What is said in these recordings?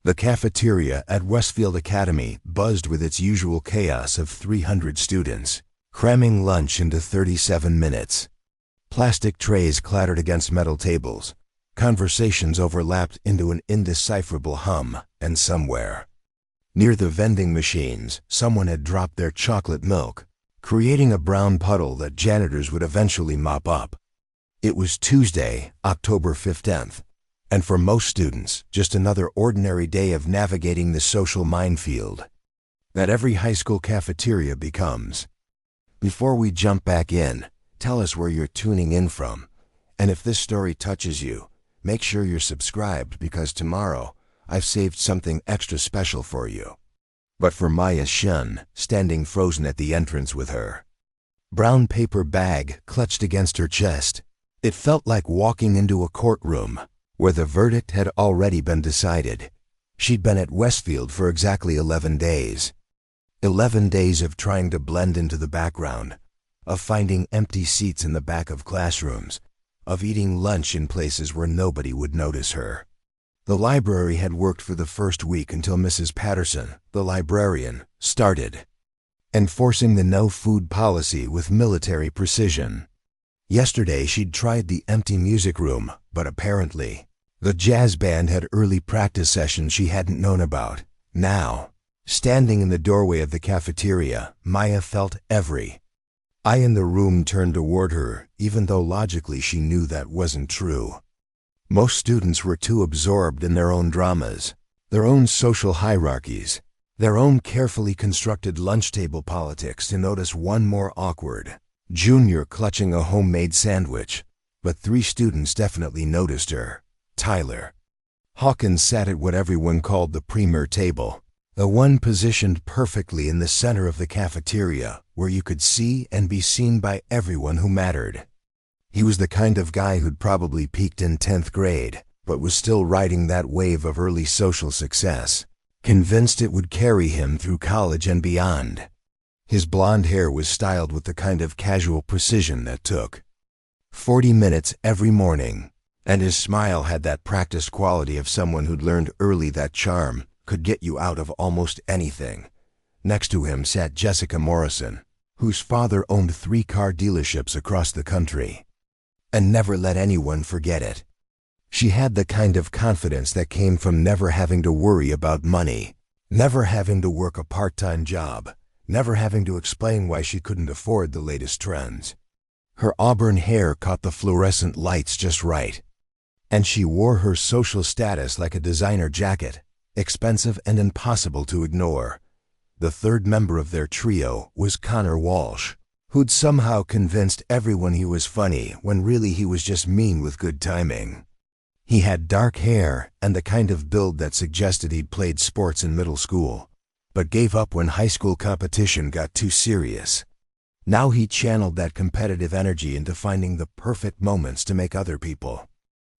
The cafeteria at Westfield Academy buzzed with its usual chaos of 300 students, cramming lunch into 37 minutes. Plastic trays clattered against metal tables. Conversations overlapped into an indecipherable hum, and somewhere, near the vending machines, someone had dropped their chocolate milk, creating a brown puddle that janitors would eventually mop up. It was Tuesday, October 15th. And for most students, just another ordinary day of navigating the social minefield that every high school cafeteria becomes. Before we jump back in, tell us where you're tuning in from, and if this story touches you, make sure you're subscribed because tomorrow I've saved something extra special for you. But for Maya Shun, standing frozen at the entrance with her brown paper bag clutched against her chest, it felt like walking into a courtroom where the verdict had already been decided. She'd been at Westfield for exactly 11 days. 11 days of trying to blend into the background, of finding empty seats in the back of classrooms, of eating lunch in places where nobody would notice her. The library had worked for the first week until Mrs. Patterson, the librarian, started enforcing the no-food policy with military precision. Yesterday she'd tried the empty music room, but apparently the jazz band had early practice sessions she hadn't known about. Now, standing in the doorway of the cafeteria, Maya felt every eye in the room turned toward her, even though logically she knew that wasn't true. Most students were too absorbed in their own dramas, their own social hierarchies, their own carefully constructed lunch table politics to notice one more awkward junior clutching a homemade sandwich. But 3 students definitely noticed her. Tyler Hawkins sat at what everyone called the premier table, the one positioned perfectly in the center of the cafeteria where you could see and be seen by everyone who mattered. He was the kind of guy who'd probably peaked in 10th grade, but was still riding that wave of early social success, convinced it would carry him through college and beyond. His blonde hair was styled with the kind of casual precision that took 40 minutes every morning, and his smile had that practiced quality of someone who'd learned early that charm could get you out of almost anything. Next to him sat Jessica Morrison, whose father owned 3 car dealerships across the country, and never let anyone forget it. She had the kind of confidence that came from never having to worry about money, never having to work a part-time job, never having to explain why she couldn't afford the latest trends. Her auburn hair caught the fluorescent lights just right, and she wore her social status like a designer jacket, expensive and impossible to ignore. The third member of their trio was Connor Walsh, who'd somehow convinced everyone he was funny when really he was just mean with good timing. He had dark hair and the kind of build that suggested he'd played sports in middle school, but gave up when high school competition got too serious. Now he channeled that competitive energy into finding the perfect moments to make other people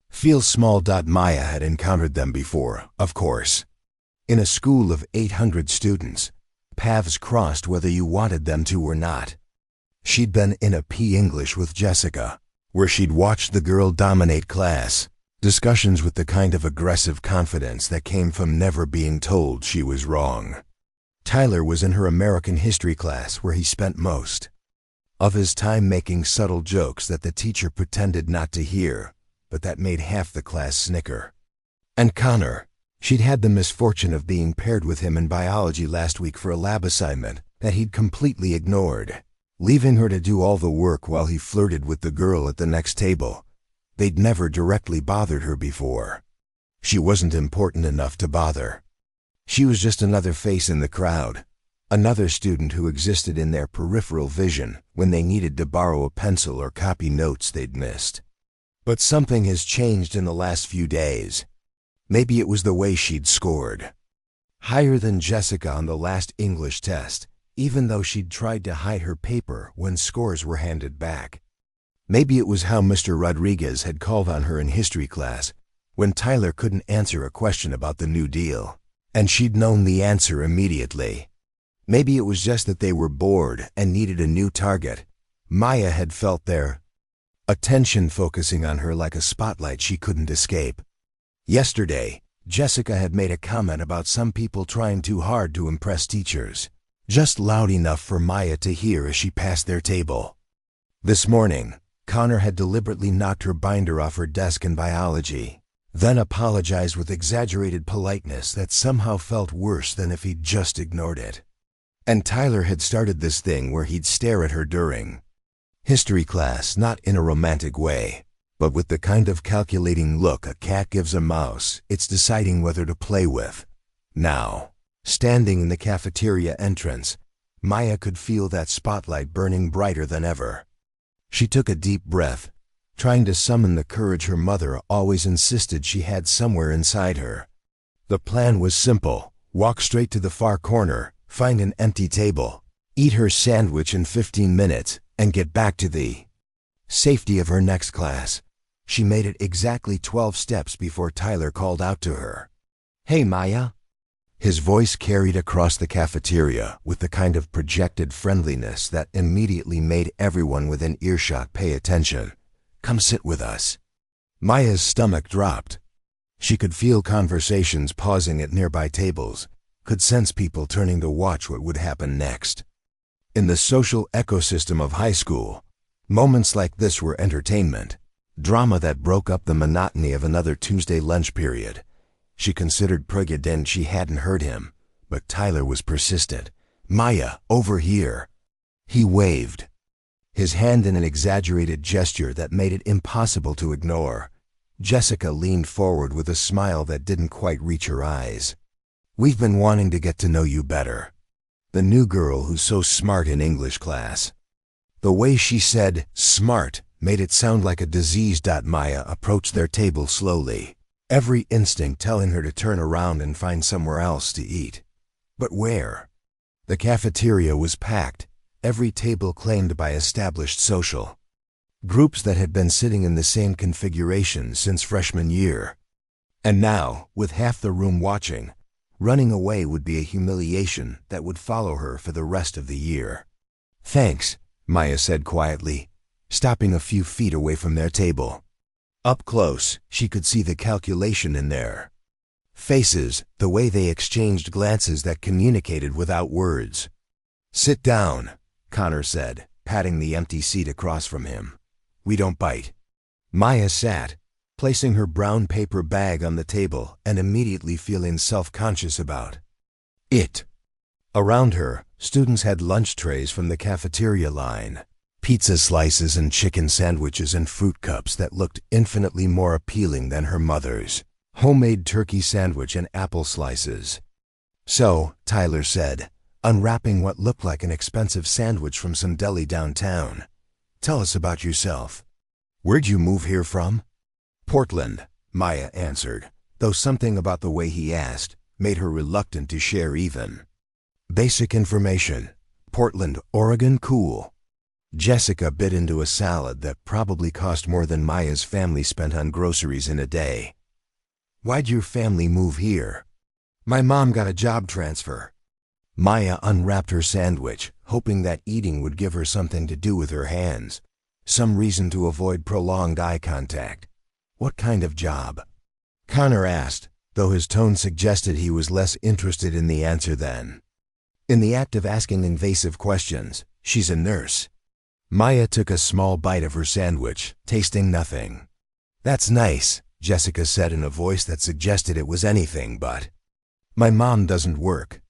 feel small. Maya had encountered them before, of course. In a school of 800 students, paths crossed whether you wanted them to or not. She'd been in a P English with Jessica, where she'd watched the girl dominate class, discussions with the kind of aggressive confidence that came from never being told she was wrong. Tyler was in her American history class where he spent most of his time making subtle jokes that the teacher pretended not to hear, but that made half the class snicker. And Connor, she'd had the misfortune of being paired with him in biology last week for a lab assignment that he'd completely ignored, leaving her to do all the work while he flirted with the girl at the next table. They'd never directly bothered her before. She wasn't important enough to bother. She was just another face in the crowd, another student who existed in their peripheral vision when they needed to borrow a pencil or copy notes they'd missed. But something has changed in the last few days. Maybe it was the way she'd scored higher than Jessica on the last English test, even though she'd tried to hide her paper when scores were handed back. Maybe it was how Mr. Rodriguez had called on her in history class when Tyler couldn't answer a question about the New Deal, and she'd known the answer immediately. Maybe it was just that they were bored and needed a new target. Maya had felt their attention focusing on her like a spotlight she couldn't escape. Yesterday, Jessica had made a comment about some people trying too hard to impress teachers, just loud enough for Maya to hear as she passed their table. This morning, Connor had deliberately knocked her binder off her desk in biology, then apologized with exaggerated politeness that somehow felt worse than if he'd just ignored it. And Tyler had started this thing where he'd stare at her during history class, not in a romantic way, but with the kind of calculating look a cat gives a mouse it's deciding whether to play with. Now, standing in the cafeteria entrance, Maya could feel that spotlight burning brighter than ever. She took a deep breath, trying to summon the courage her mother always insisted she had somewhere inside her. The plan was simple: walk straight to the far corner, find an empty table, eat her sandwich in 15 minutes, and get back to the safety of her next class. She made it exactly 12 steps before Tyler called out to her. "Hey, Maya." His voice carried across the cafeteria with the kind of projected friendliness that immediately made everyone within earshot pay attention. "Come sit with us." Maya's stomach dropped. She could feel conversations pausing at nearby tables, could sense people turning to watch what would happen next. In the social ecosystem of high school, moments like this were entertainment, drama that broke up the monotony of another Tuesday lunch period. She considered pregnant she hadn't heard him, but Tyler was persistent. "Maya, over here." He waved, his hand in an exaggerated gesture that made it impossible to ignore. Jessica leaned forward with a smile that didn't quite reach her eyes. "We've been wanting to get to know you better." The new girl who's so smart in English class. The way she said "smart" made it sound like a disease. Maya approached their table slowly, every instinct telling her to turn around and find somewhere else to eat. But where? The cafeteria was packed, every table claimed by established social groups that had been sitting in the same configuration since freshman year. And now, with half the room watching, running away would be a humiliation that would follow her for the rest of the year. "Thanks," Maya said quietly, stopping a few feet away from their table. Up close, she could see the calculation in their faces, the way they exchanged glances that communicated without words. "Sit down," Connor said, patting the empty seat across from him. "We don't bite." Maya sat, placing her brown paper bag on the table and immediately feeling self-conscious about it. Around her, students had lunch trays from the cafeteria line, pizza slices and chicken sandwiches and fruit cups that looked infinitely more appealing than her mother's homemade turkey sandwich and apple slices. "So," Tyler said, unwrapping what looked like an expensive sandwich from some deli downtown, "tell us about yourself. Where'd you move here from?" "Portland," Maya answered, though something about the way he asked made her reluctant to share even basic information. "Portland, Oregon, cool." Jessica bit into a salad that probably cost more than Maya's family spent on groceries in a day. "Why'd your family move here?" "My mom got a job transfer." Maya unwrapped her sandwich, hoping that eating would give her something to do with her hands, some reason to avoid prolonged eye contact. "What kind of job?" Connor asked, though his tone suggested he was less interested in the answer than in the act of asking invasive questions. "She's a nurse." Maya took a small bite of her sandwich, tasting nothing. "That's nice," Jessica said in a voice that suggested it was anything but. "My mom doesn't work.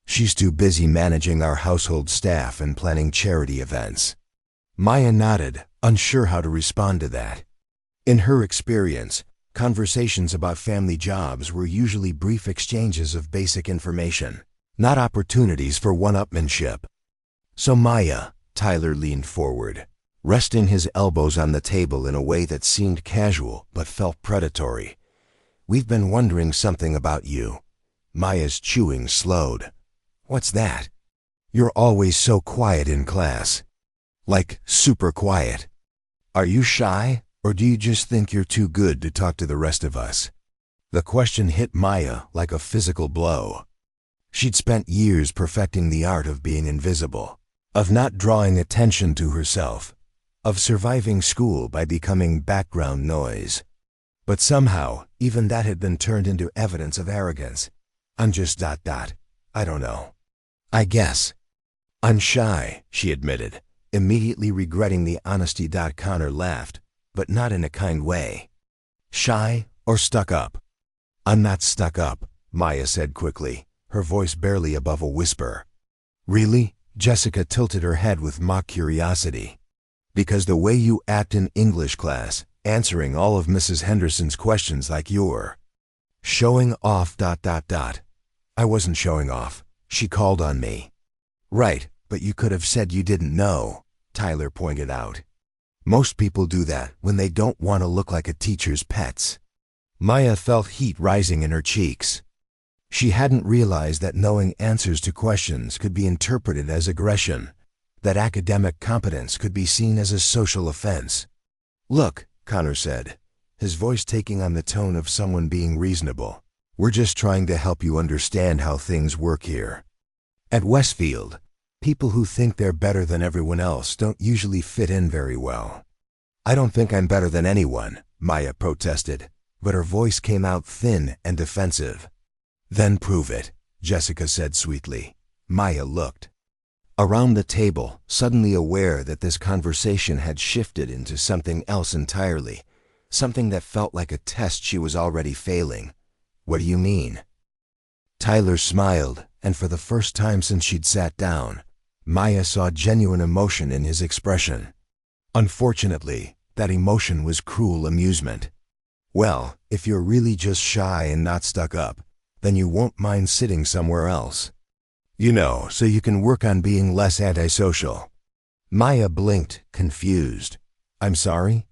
She's too busy managing our household staff and planning charity events." Maya nodded, unsure how to respond to that. In her experience, conversations about family jobs were usually brief exchanges of basic information, not opportunities for one-upmanship. "So Maya," Tyler leaned forward, resting his elbows on the table in a way that seemed casual but felt predatory, "we've been wondering something about you." Maya's chewing slowed. "What's that?" "You're always so quiet in class. Like, super quiet. Are you shy, or do you just think you're too good to talk to the rest of us?" The question hit Maya like a physical blow. She'd spent years perfecting the art of being invisible, of not drawing attention to herself, of surviving school by becoming background noise. But somehow, even that had been turned into evidence of arrogance. I'm just ... I don't know. I guess. I'm shy, she admitted, immediately regretting the honesty. Connor laughed, but not in a kind way. Shy or stuck up? I'm not stuck up, Maya said quickly, her voice barely above a whisper. Really? Jessica tilted her head with mock curiosity. Because the way you act in English class, answering all of Mrs. Henderson's questions like you're showing off. I wasn't showing off. She called on me. Right, but you could have said you didn't know, Tyler pointed out. Most people do that when they don't want to look like a teacher's pets. Maya felt heat rising in her cheeks. She hadn't realized that knowing answers to questions could be interpreted as aggression, that academic competence could be seen as a social offense. Look, Connor said, his voice taking on the tone of someone being reasonable. We're just trying to help you understand how things work here. At Westfield, people who think they're better than everyone else don't usually fit in very well. I don't think I'm better than anyone, Maya protested, but her voice came out thin and defensive. Then prove it, Jessica said sweetly. Maya looked around the table, suddenly aware that this conversation had shifted into something else entirely, something that felt like a test she was already failing. What do you mean? Tyler smiled, and for the first time since she'd sat down, Maya saw genuine emotion in his expression. Unfortunately, that emotion was cruel amusement. Well, if you're really just shy and not stuck up, then you won't mind sitting somewhere else. You know, so you can work on being less antisocial. Maya blinked, confused. I'm sorry?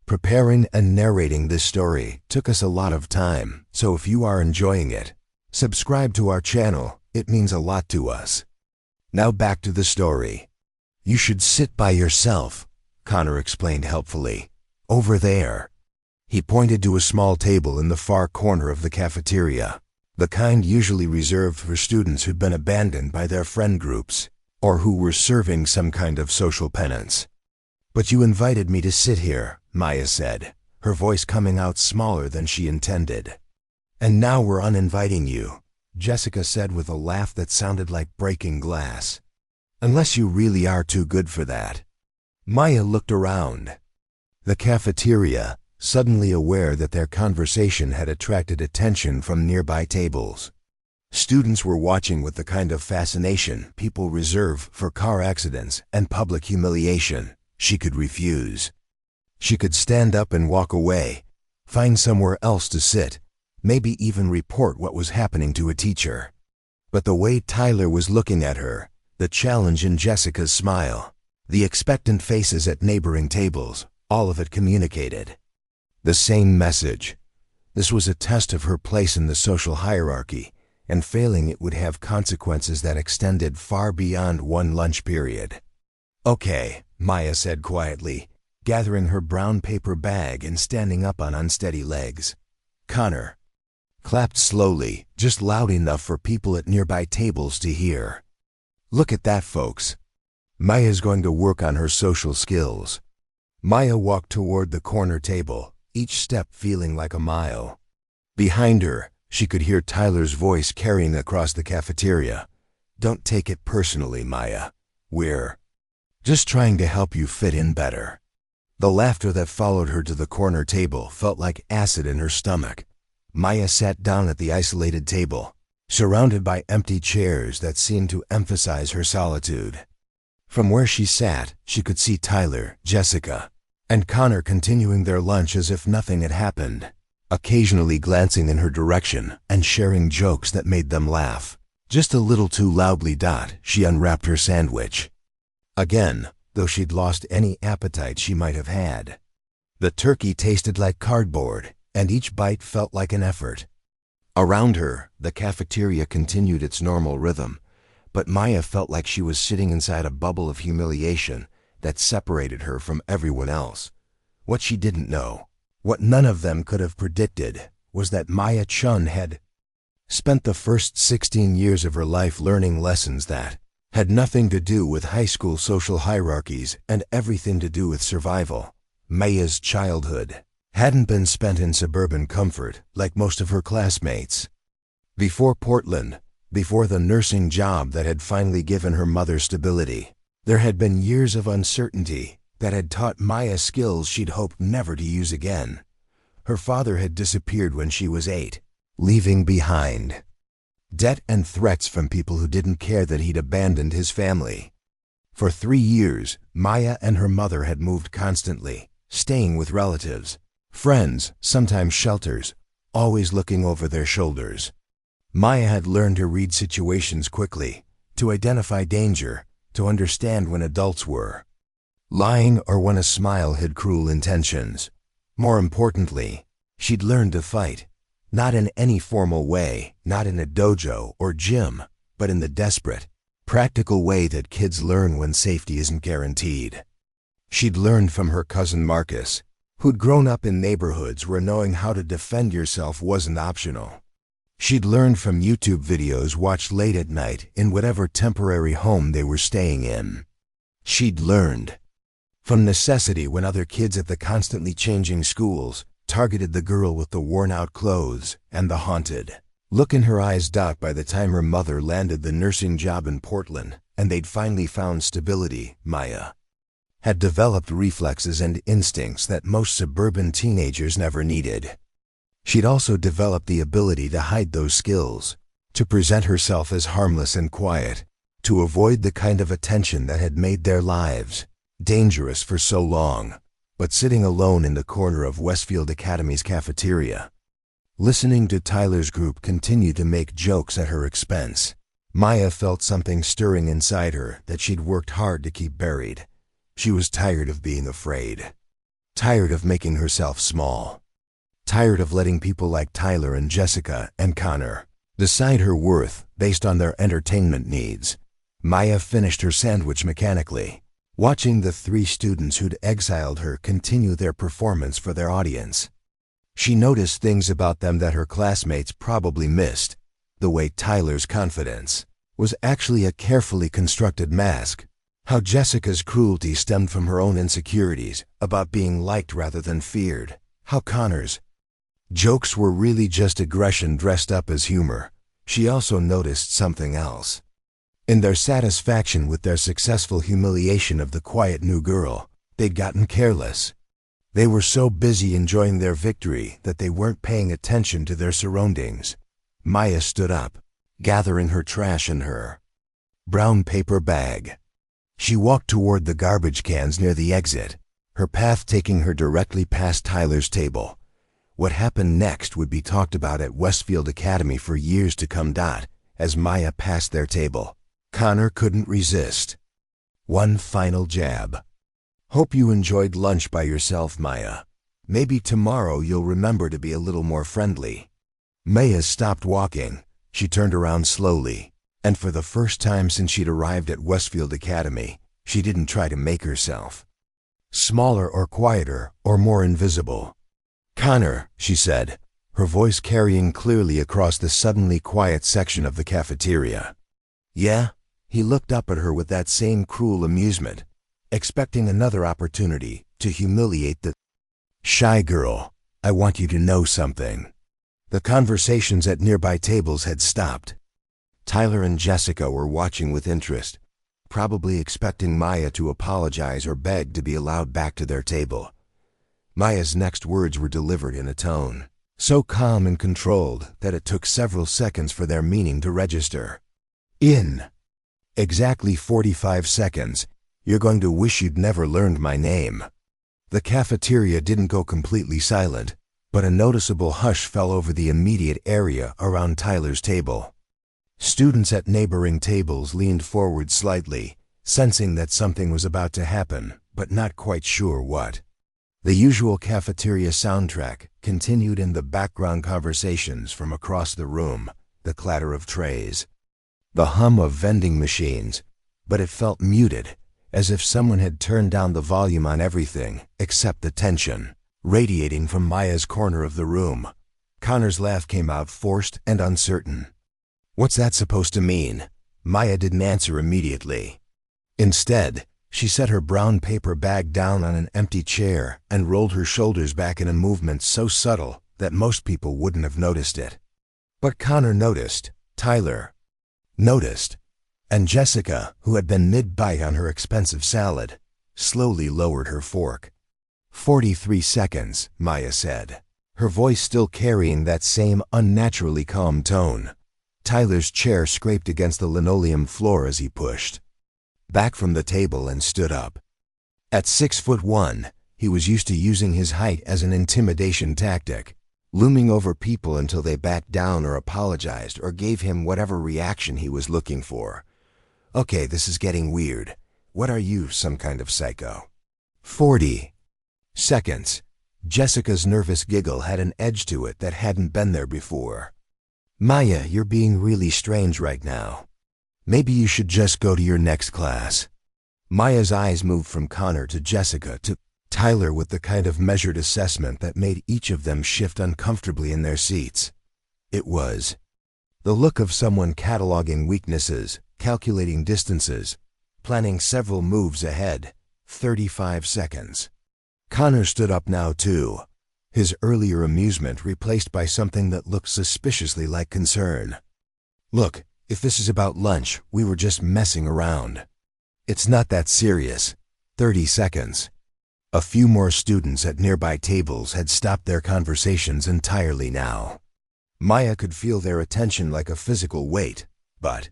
Preparing and narrating this story took us a lot of time, so if you are enjoying it, subscribe to our channel. It means a lot to us. Now back to the story. You should sit by yourself, Connor explained helpfully. Over there. He pointed to a small table in the far corner of the cafeteria, the kind usually reserved for students who'd been abandoned by their friend groups, or who were serving some kind of social penance. But you invited me to sit here, Maya said, her voice coming out smaller than she intended. And now we're uninviting you, Jessica said with a laugh that sounded like breaking glass. Unless you really are too good for that. Maya looked around the cafeteria, suddenly aware that their conversation had attracted attention from nearby tables. Students were watching with the kind of fascination people reserve for car accidents and public humiliation. She could refuse. She could stand up and walk away, find somewhere else to sit, maybe even report what was happening to a teacher. But the way Tyler was looking at her, the challenge in Jessica's smile, the expectant faces at neighboring tables, all of it communicated the same message. This was a test of her place in the social hierarchy, and failing it would have consequences that extended far beyond one lunch period. Okay, Maya said quietly, gathering her brown paper bag and standing up on unsteady legs. Connor clapped slowly, just loud enough for people at nearby tables to hear. Look at that, folks. Maya's going to work on her social skills. Maya walked toward the corner table, each step feeling like a mile. Behind her, she could hear Tyler's voice carrying across the cafeteria. Don't take it personally, Maya. We're just trying to help you fit in better. The laughter that followed her to the corner table felt like acid in her stomach. Maya sat down at the isolated table, surrounded by empty chairs that seemed to emphasize her solitude. From where she sat, she could see Tyler, Jessica, and Connor continuing their lunch as if nothing had happened, occasionally glancing in her direction and sharing jokes that made them laugh. Just a little too loudly. She unwrapped her sandwich. Again, though she'd lost any appetite she might have had. The turkey tasted like cardboard, and each bite felt like an effort. Around her, the cafeteria continued its normal rhythm, but Maya felt like she was sitting inside a bubble of humiliation that separated her from everyone else. What she didn't know, what none of them could have predicted, was that Maya Chun had spent the first 16 years of her life learning lessons that had nothing to do with high school social hierarchies and everything to do with survival. Maya's childhood hadn't been spent in suburban comfort like most of her classmates. Before Portland, before the nursing job that had finally given her mother stability, there had been years of uncertainty that had taught Maya skills she'd hoped never to use again. Her father had disappeared when she was 8, leaving behind debt and threats from people who didn't care that he'd abandoned his family. For 3 years, Maya and her mother had moved constantly, staying with relatives, friends, sometimes shelters, always looking over their shoulders. Maya had learned to read situations quickly, to identify danger, to understand when adults were lying or when a smile hid cruel intentions. More importantly, she'd learned to fight, not in any formal way, not in a dojo or gym, but in the desperate, practical way that kids learn when safety isn't guaranteed. She'd learned from her cousin Marcus, who'd grown up in neighborhoods where knowing how to defend yourself wasn't optional. She'd learned from YouTube videos watched late at night in whatever temporary home they were staying in. She'd learned from necessity when other kids at the constantly changing schools targeted the girl with the worn-out clothes and the haunted look in her eyes. By the time her mother landed the nursing job in Portland and they'd finally found stability, Maya had developed reflexes and instincts that most suburban teenagers never needed. She'd also developed the ability to hide those skills, to present herself as harmless and quiet, to avoid the kind of attention that had made their lives dangerous for so long. But sitting alone in the corner of Westfield Academy's cafeteria, listening to Tyler's group continue to make jokes at her expense, Maya felt something stirring inside her that she'd worked hard to keep buried. She was tired of being afraid, tired of making herself small, tired of letting people like Tyler and Jessica and Connor decide her worth based on their entertainment needs. Maya finished her sandwich mechanically, watching the 3 students who'd exiled her continue their performance for their audience. She noticed things about them that her classmates probably missed. The way Tyler's confidence was actually a carefully constructed mask. How Jessica's cruelty stemmed from her own insecurities about being liked rather than feared. How Connor's jokes were really just aggression dressed up as humor. She also noticed something else. In their satisfaction with their successful humiliation of the quiet new girl, they'd gotten careless. They were so busy enjoying their victory that they weren't paying attention to their surroundings. Maya stood up, gathering her trash in her brown paper bag. She walked toward the garbage cans near the exit, her path taking her directly past Tyler's table. What happened next would be talked about at Westfield Academy for years to come. As Maya passed their table, Connor couldn't resist one final jab. "Hope you enjoyed lunch by yourself, Maya. Maybe tomorrow you'll remember to be a little more friendly." Maya stopped walking. She turned around slowly, and for the first time since she'd arrived at Westfield Academy, she didn't try to make herself smaller or quieter or more invisible. "Connor," she said, her voice carrying clearly across the suddenly quiet section of the cafeteria. "Yeah?" He looked up at her with that same cruel amusement, expecting another opportunity to humiliate the shy girl. "I want you to know something." The conversations at nearby tables had stopped. Tyler and Jessica were watching with interest, probably expecting Maya to apologize or beg to be allowed back to their table. Maya's next words were delivered in a tone so calm and controlled that it took several seconds for their meaning to register. "In exactly 45 seconds, you're going to wish you'd never learned my name." The cafeteria didn't go completely silent, but a noticeable hush fell over the immediate area around Tyler's table. Students at neighboring tables leaned forward slightly, sensing that something was about to happen, but not quite sure what. The usual cafeteria soundtrack continued in the background: conversations from across the room, the clatter of trays, the hum of vending machines, but it felt muted, as if someone had turned down the volume on everything except the tension radiating from Maya's corner of the room. Connor's laugh came out forced and uncertain. "What's that supposed to mean?" Maya didn't answer immediately. Instead, She set her brown paper bag down on an empty chair and rolled her shoulders back in a movement so subtle that most people wouldn't have noticed it. But Connor noticed, Tyler noticed, and Jessica, who had been mid-bite on her expensive salad, slowly lowered her fork. 43 seconds, Maya said, her voice still carrying that same unnaturally calm tone. Tyler's chair scraped against the linoleum floor as he pushed back from the table and stood up. At 6'1", he was used to using his height as an intimidation tactic, looming over people until they backed down or apologized or gave him whatever reaction he was looking for. Okay, this is getting weird. What are you, some kind of psycho? 40 seconds. Jessica's nervous giggle had an edge to it that hadn't been there before. Maya, you're being really strange right now. Maybe you should just go to your next class. Maya's eyes moved from Connor to Jessica to Tyler with the kind of measured assessment that made each of them shift uncomfortably in their seats. It was the look of someone cataloging weaknesses, calculating distances, planning several moves ahead. 35 seconds. Connor stood up now too, his earlier amusement replaced by something that looked suspiciously like concern. Look, if this is about lunch, we were just messing around. It's not that serious. 30 seconds. A few more students at nearby tables had stopped their conversations entirely now. Maya could feel their attention like a physical weight, but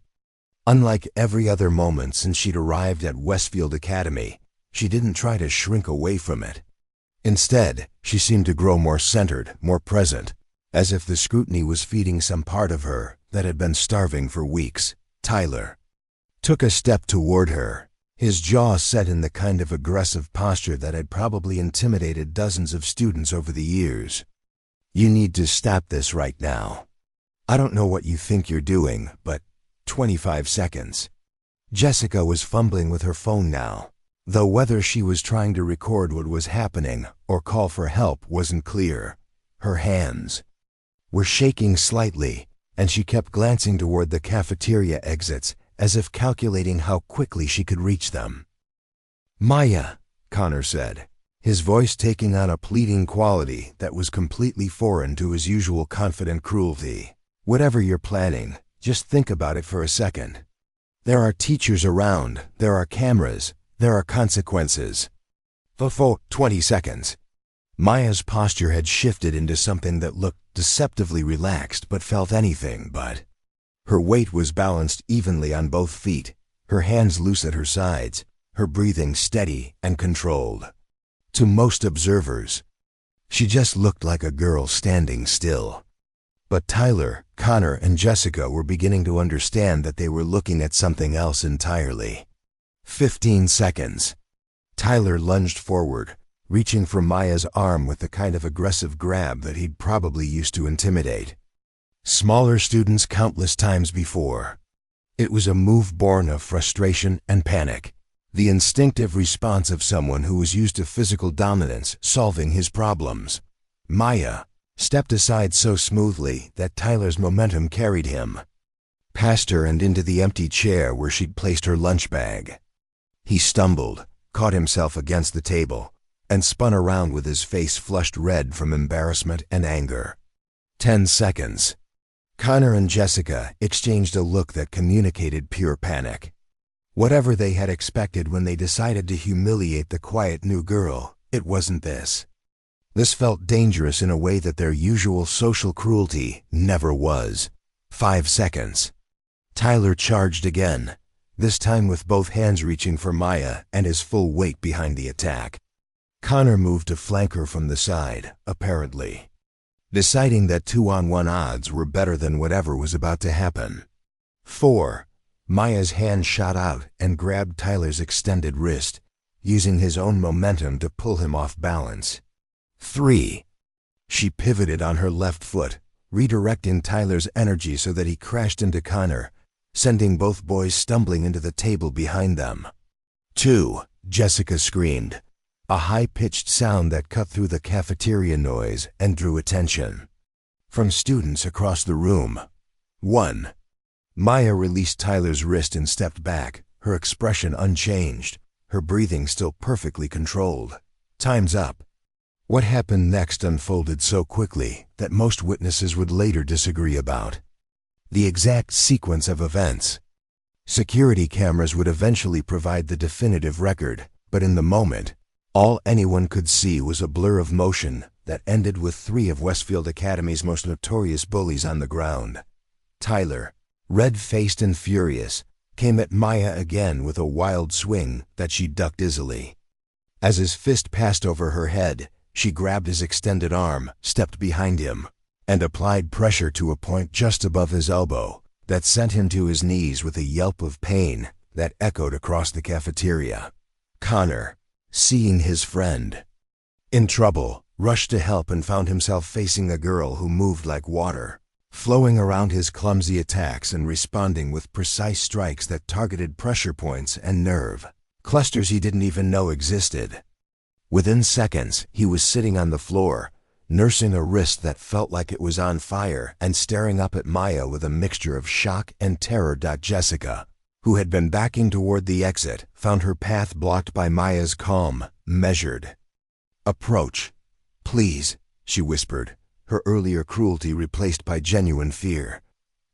unlike every other moment since she'd arrived at Westfield Academy, she didn't try to shrink away from it. Instead, she seemed to grow more centered, more present, as if the scrutiny was feeding some part of her that had been starving for weeks. Tyler took a step toward her, his jaw set in the kind of aggressive posture that had probably intimidated dozens of students over the years. You need to stop this right now. I don't know what you think you're doing, but 25 seconds. Jessica was fumbling with her phone now, though whether she was trying to record what was happening or call for help wasn't clear. Her hands were shaking slightly, and she kept glancing toward the cafeteria exits as if calculating how quickly she could reach them. Maya, Connor said, his voice taking on a pleading quality that was completely foreign to his usual confident cruelty. Whatever you're planning, just think about it for a second. There are teachers around, there are cameras, there are consequences. 20 seconds. Maya's posture had shifted into something that looked deceptively relaxed but felt anything but. Her weight was balanced evenly on both feet, her hands loose at her sides, her breathing steady and controlled. To most observers, she just looked like a girl standing still. But Tyler, Connor, and Jessica were beginning to understand that they were looking at something else entirely. 15 seconds. Tyler lunged forward, reaching for Maya's arm with the kind of aggressive grab that he'd probably used to intimidate smaller students countless times before. It was a move born of frustration and panic, the instinctive response of someone who was used to physical dominance solving his problems. Maya stepped aside so smoothly that Tyler's momentum carried him past her and into the empty chair where she'd placed her lunch bag. He stumbled, caught himself against the table, and spun around with his face flushed red from embarrassment and anger. 10 seconds. Connor and Jessica exchanged a look that communicated pure panic. Whatever they had expected when they decided to humiliate the quiet new girl, it wasn't this. This felt dangerous in a way that their usual social cruelty never was. 5 seconds. Tyler charged again, this time with both hands reaching for Maya and his full weight behind the attack. Connor moved to flank her from the side, apparently deciding that 2-on-1 odds were better than whatever was about to happen. 4. Maya's hand shot out and grabbed Tyler's extended wrist, using his own momentum to pull him off balance. 3. She pivoted on her left foot, redirecting Tyler's energy so that he crashed into Connor, sending both boys stumbling into the table behind them. 2. Jessica screamed, a high-pitched sound that cut through the cafeteria noise and drew attention from students across the room. 1. Maya released Tyler's wrist and stepped back, her expression unchanged, her breathing still perfectly controlled. "Time's up." What happened next unfolded so quickly that most witnesses would later disagree about the exact sequence of events. Security cameras would eventually provide the definitive record, but in the moment, all anyone could see was a blur of motion that ended with 3 of Westfield Academy's most notorious bullies on the ground. Tyler, red-faced and furious, came at Maya again with a wild swing that she ducked easily. As his fist passed over her head, she grabbed his extended arm, stepped behind him, and applied pressure to a point just above his elbow that sent him to his knees with a yelp of pain that echoed across the cafeteria. Connor, seeing his friend in trouble, rushed to help and found himself facing a girl who moved like water, flowing around his clumsy attacks and responding with precise strikes that targeted pressure points and nerve clusters he didn't even know existed. Within seconds, he was sitting on the floor, nursing a wrist that felt like it was on fire and staring up at Maya with a mixture of shock and terror. Jessica, who had been backing toward the exit, found her path blocked by Maya's calm, measured approach. "Please," she whispered, her earlier cruelty replaced by genuine fear.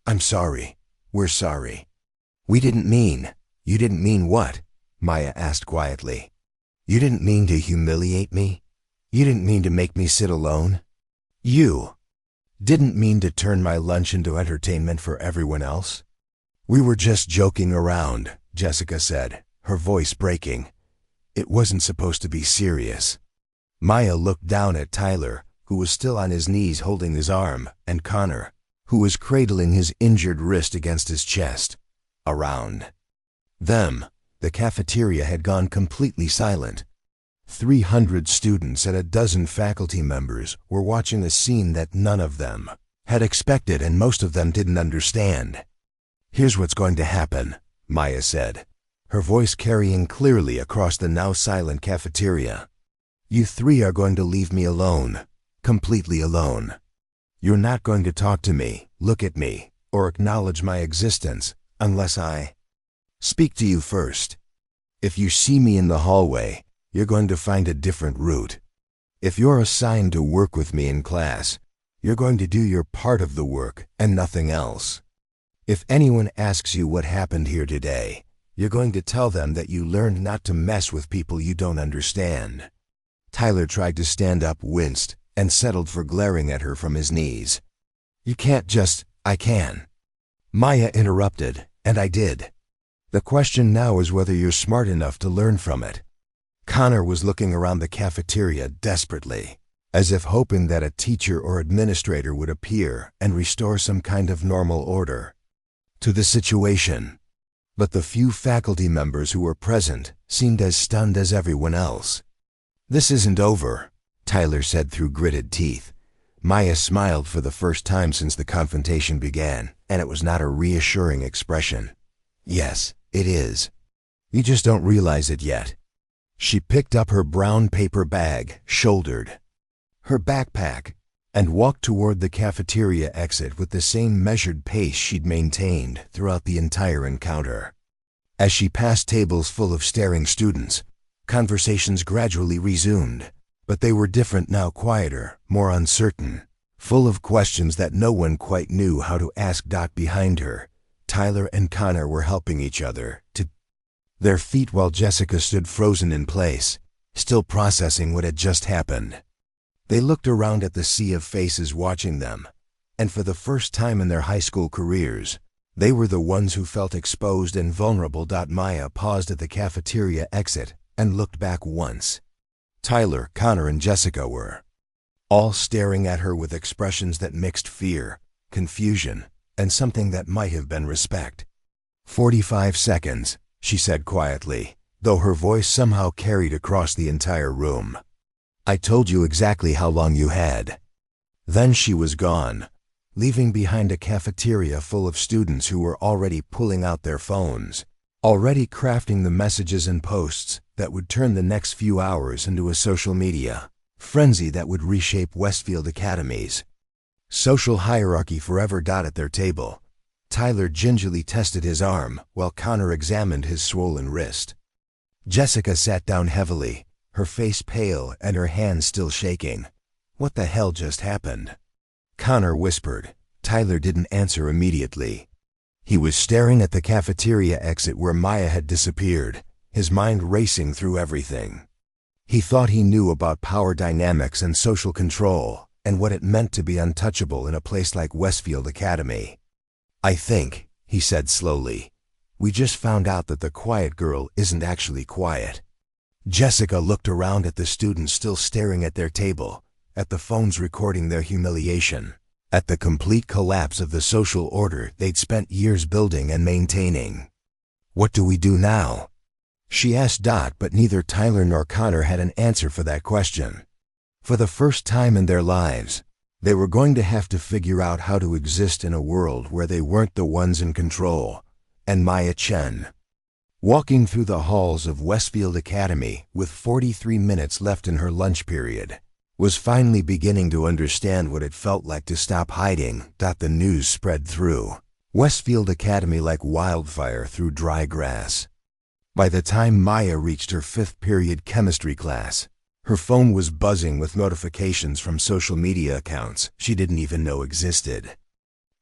"I'm sorry. We're sorry." "We didn't mean." "You didn't mean what?" Maya asked quietly. "You didn't mean to humiliate me? You didn't mean to make me sit alone? You didn't mean to turn my lunch into entertainment for everyone else?" "We were just joking around," Jessica said, her voice breaking. "It wasn't supposed to be serious." Maya looked down at Tyler, who was still on his knees holding his arm, and Connor, who was cradling his injured wrist against his chest. Around them, the cafeteria had gone completely silent. 300 students and a dozen faculty members were watching a scene that none of them had expected and most of them didn't understand. "Here's what's going to happen," Maya said, her voice carrying clearly across the now silent cafeteria. "You 3 are going to leave me alone, completely alone. You're not going to talk to me, look at me, or acknowledge my existence unless I speak to you first. If you see me in the hallway, you're going to find a different route. If you're assigned to work with me in class, you're going to do your part of the work and nothing else. If anyone asks you what happened here today, you're going to tell them that you learned not to mess with people you don't understand." Tyler tried to stand up, winced, and settled for glaring at her from his knees. "You can't just—" "I can," Maya interrupted, "and I did. The question now is whether you're smart enough to learn from it." Connor was looking around the cafeteria desperately, as if hoping that a teacher or administrator would appear and restore some kind of normal order to the situation. But the few faculty members who were present seemed as stunned as everyone else. "This isn't over," Tyler said through gritted teeth. Maya smiled for the first time since the confrontation began, and it was not a reassuring expression. "Yes, it is. You just don't realize it yet." She picked up her brown paper bag, shouldered her backpack, and walked toward the cafeteria exit with the same measured pace she'd maintained throughout the entire encounter. As she passed tables full of staring students, conversations gradually resumed, but they were different now, quieter, more uncertain, full of questions that no one quite knew how to ask. Behind her, Tyler and Connor were helping each other to their feet while Jessica stood frozen in place, still processing what had just happened. They looked around at the sea of faces watching them, and for the first time in their high school careers, they were the ones who felt exposed and vulnerable. Maya paused at the cafeteria exit and looked back once. Tyler, Connor, and Jessica were all staring at her with expressions that mixed fear, confusion, and something that might have been respect. 45 seconds, she said quietly, though her voice somehow carried across the entire room. "I told you exactly how long you had." Then she was gone, leaving behind a cafeteria full of students who were already pulling out their phones, already crafting the messages and posts that would turn the next few hours into a social media frenzy that would reshape Westfield Academy's social hierarchy forever. At their table, Tyler gingerly tested his arm while Connor examined his swollen wrist. Jessica sat down heavily, her face pale and her hands still shaking. What the hell just happened? Connor whispered. Tyler didn't answer immediately. He was staring at the cafeteria exit where Maya had disappeared, his mind racing through everything. He thought he knew about power dynamics and social control, and what it meant to be untouchable in a place like Westfield Academy. "I think," he said slowly, "we just found out that the quiet girl isn't actually quiet." Jessica looked around at the students still staring at their table, at the phones recording their humiliation, at the complete collapse of the social order they'd spent years building and maintaining. "What do we do now?" she asked Dot, but neither Tyler nor Connor had an answer for that question. For the first time in their lives, they were going to have to figure out how to exist in a world where they weren't the ones in control. And Maya Chen, walking through the halls of Westfield Academy with 43 minutes left in her lunch period, was finally beginning to understand what it felt like to stop hiding. The news spread through Westfield Academy like wildfire through dry grass. By the time Maya reached her 5th period chemistry class, her phone was buzzing with notifications from social media accounts she didn't even know existed.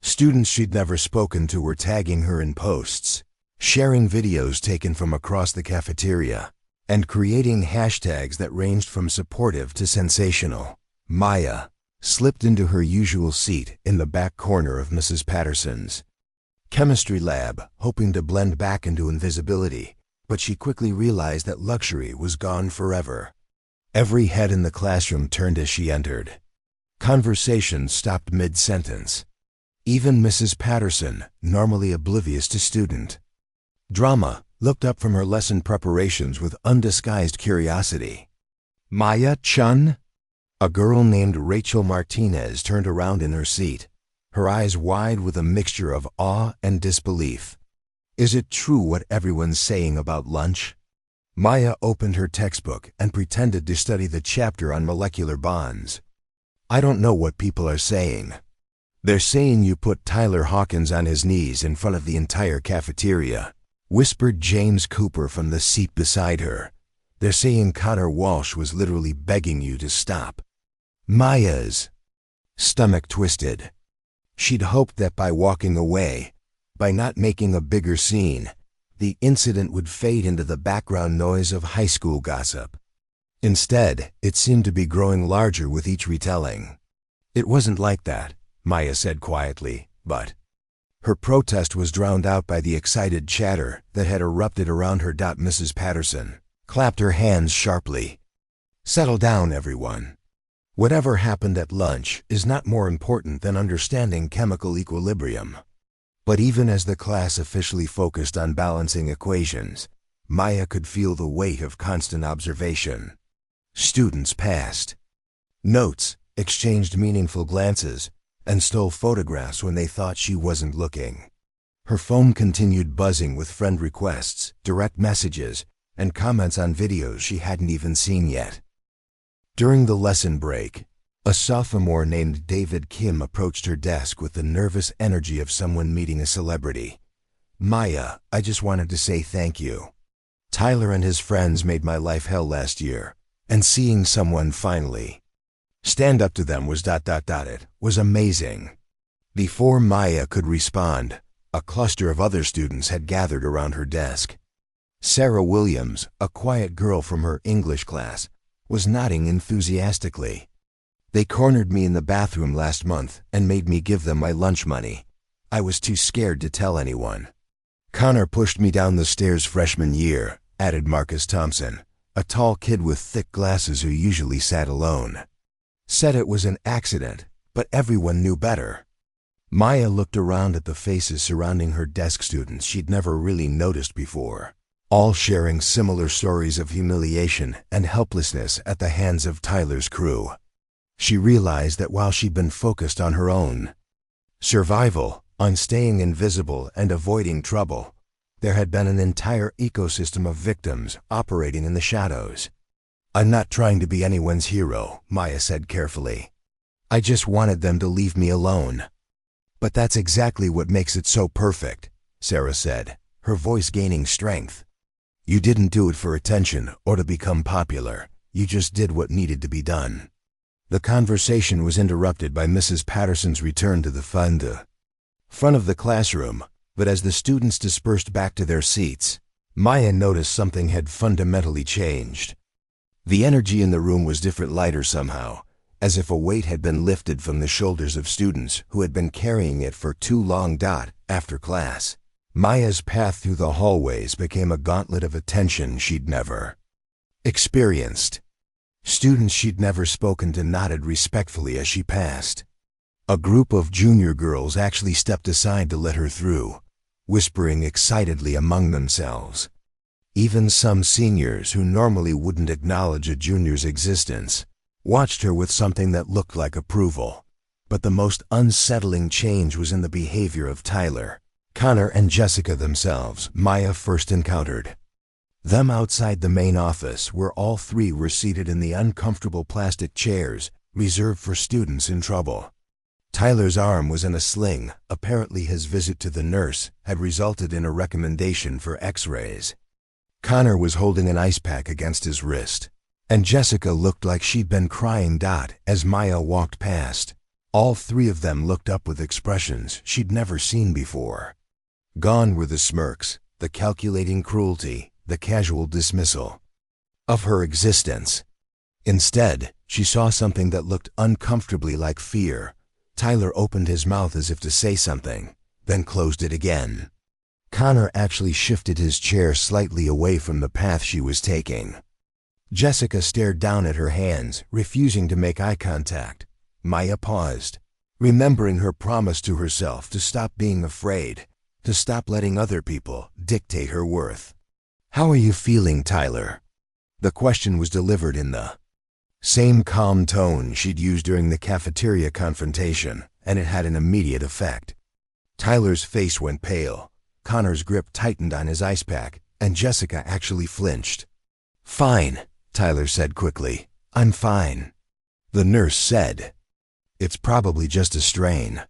Students she'd never spoken to were tagging her in posts, sharing videos taken from across the cafeteria, and creating hashtags that ranged from supportive to sensational. Maya slipped into her usual seat in the back corner of Mrs. Patterson's chemistry lab, hoping to blend back into invisibility, but she quickly realized that luxury was gone forever. Every head in the classroom turned as she entered. Conversation stopped mid-sentence. Even Mrs. Patterson, normally oblivious to student drama, looked up from her lesson preparations with undisguised curiosity. "Maya Chun?" A girl named Rachel Martinez turned around in her seat, her eyes wide with a mixture of awe and disbelief. "Is it true what everyone's saying about lunch?" Maya opened her textbook and pretended to study the chapter on molecular bonds. "I don't know what people are saying. They're saying you put Tyler Hawkins on his knees in front of the entire cafeteria," whispered James Cooper from the seat beside her. "They're saying Connor Walsh was literally begging you to stop." Maya's stomach twisted. She'd hoped that by walking away, by not making a bigger scene, the incident would fade into the background noise of high school gossip. Instead, it seemed to be growing larger with each retelling. "It wasn't like that," Maya said quietly, but her protest was drowned out by the excited chatter that had erupted around her. Mrs. Patterson clapped her hands sharply. "Settle down, everyone. Whatever happened at lunch is not more important than understanding chemical equilibrium." But even as the class officially focused on balancing equations, Maya could feel the weight of constant observation. Students passed notes, exchanged meaningful glances, and stole photographs when they thought she wasn't looking. Her phone continued buzzing with friend requests, direct messages, and comments on videos she hadn't even seen yet. During the lesson break, a sophomore named David Kim approached her desk with the nervous energy of someone meeting a celebrity. "Maya, I just wanted to say thank you. Tyler and his friends made my life hell last year, and seeing someone finally stand up to them was ... It was amazing." Before Maya could respond, a cluster of other students had gathered around her desk. Sarah Williams, a quiet girl from her English class, was nodding enthusiastically. "They cornered me in the bathroom last month and made me give them my lunch money. I was too scared to tell anyone." "Connor pushed me down the stairs freshman year," added Marcus Thompson, a tall kid with thick glasses who usually sat alone. "Said it was an accident, but everyone knew better." Maya looked around at the faces surrounding her desk, students she'd never really noticed before, all sharing similar stories of humiliation and helplessness at the hands of Tyler's crew. She realized that while she'd been focused on her own survival, on staying invisible and avoiding trouble, there had been an entire ecosystem of victims operating in the shadows. "I'm not trying to be anyone's hero," Maya said carefully. "I just wanted them to leave me alone." "But that's exactly what makes it so perfect," Sarah said, her voice gaining strength. You didn't do it for attention or to become popular. You just did what needed to be done. The conversation was interrupted by Mrs. Patterson's return to the front of the classroom, but as the students dispersed back to their seats, Maya noticed something had fundamentally changed. The energy in the room was different, lighter somehow, as if a weight had been lifted from the shoulders of students who had been carrying it for too long. After class, Maya's path through the hallways became a gauntlet of attention she'd never experienced. Students she'd never spoken to nodded respectfully as she passed. A group of junior girls actually stepped aside to let her through, whispering excitedly among themselves. Even some seniors who normally wouldn't acknowledge a junior's existence watched her with something that looked like approval. But the most unsettling change was in the behavior of Tyler, Connor, and Jessica themselves. Maya first encountered them outside the main office, where all three were seated in the uncomfortable plastic chairs reserved for students in trouble. Tyler's arm was in a sling. Apparently his visit to the nurse had resulted in a recommendation for x-rays. Connor was holding an ice pack against his wrist, and Jessica looked like she'd been crying. As Maya walked past, all three of them looked up with expressions she'd never seen before. Gone were the smirks, the calculating cruelty, the casual dismissal of her existence. Instead, she saw something that looked uncomfortably like fear. Tyler opened his mouth as if to say something, then closed it again. Connor actually shifted his chair slightly away from the path she was taking. Jessica stared down at her hands, refusing to make eye contact. Maya paused, remembering her promise to herself to stop being afraid, to stop letting other people dictate her worth. "How are you feeling, Tyler?" The question was delivered in the same calm tone she'd used during the cafeteria confrontation, and it had an immediate effect. Tyler's face went pale, Connor's grip tightened on his ice pack, and Jessica actually flinched. "Fine," Tyler said quickly. "I'm fine." The nurse said, "It's probably just a strain."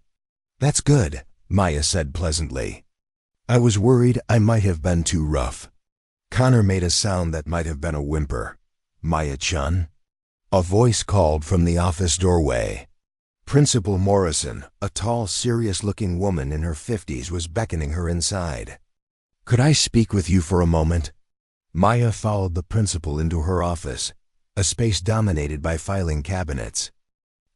"That's good," Maya said pleasantly. "I was worried I might have been too rough." Connor made a sound that might have been a whimper. "Maya-chun?" A voice called from the office doorway. Principal Morrison, a tall, serious-looking woman in her 50s, was beckoning her inside. "Could I speak with you for a moment?" Maya followed the principal into her office, a space dominated by filing cabinets,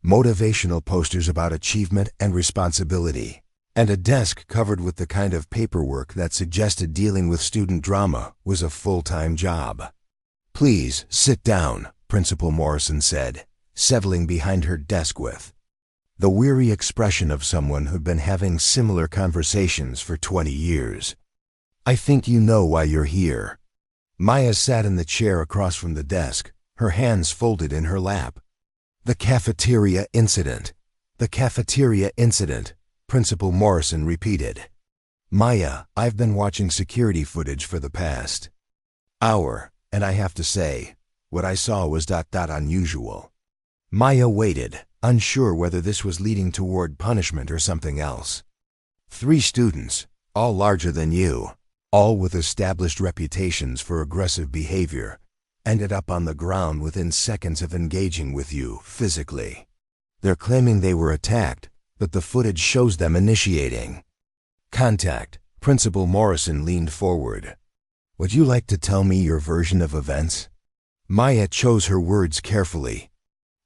motivational posters about achievement and responsibility, and a desk covered with the kind of paperwork that suggested dealing with student drama was a full-time job. "Please, sit down," Principal Morrison said, settling behind her desk with the weary expression of someone who'd been having similar conversations for 20 years. "I think you know why you're here." Maya sat in the chair across from the desk, her hands folded in her lap. "The cafeteria incident. The cafeteria incident," Principal Morrison repeated. "Maya, I've been watching security footage for the past hour, and I have to say, what I saw was unusual." Maya waited, unsure whether this was leading toward punishment or something else. 3 students, all larger than you, all with established reputations for aggressive behavior, ended up on the ground within seconds of engaging with you physically. They're claiming they were attacked, but the footage shows them initiating contact. Principal Morrison leaned forward. "Would you like to tell me your version of events?" Maya chose her words carefully.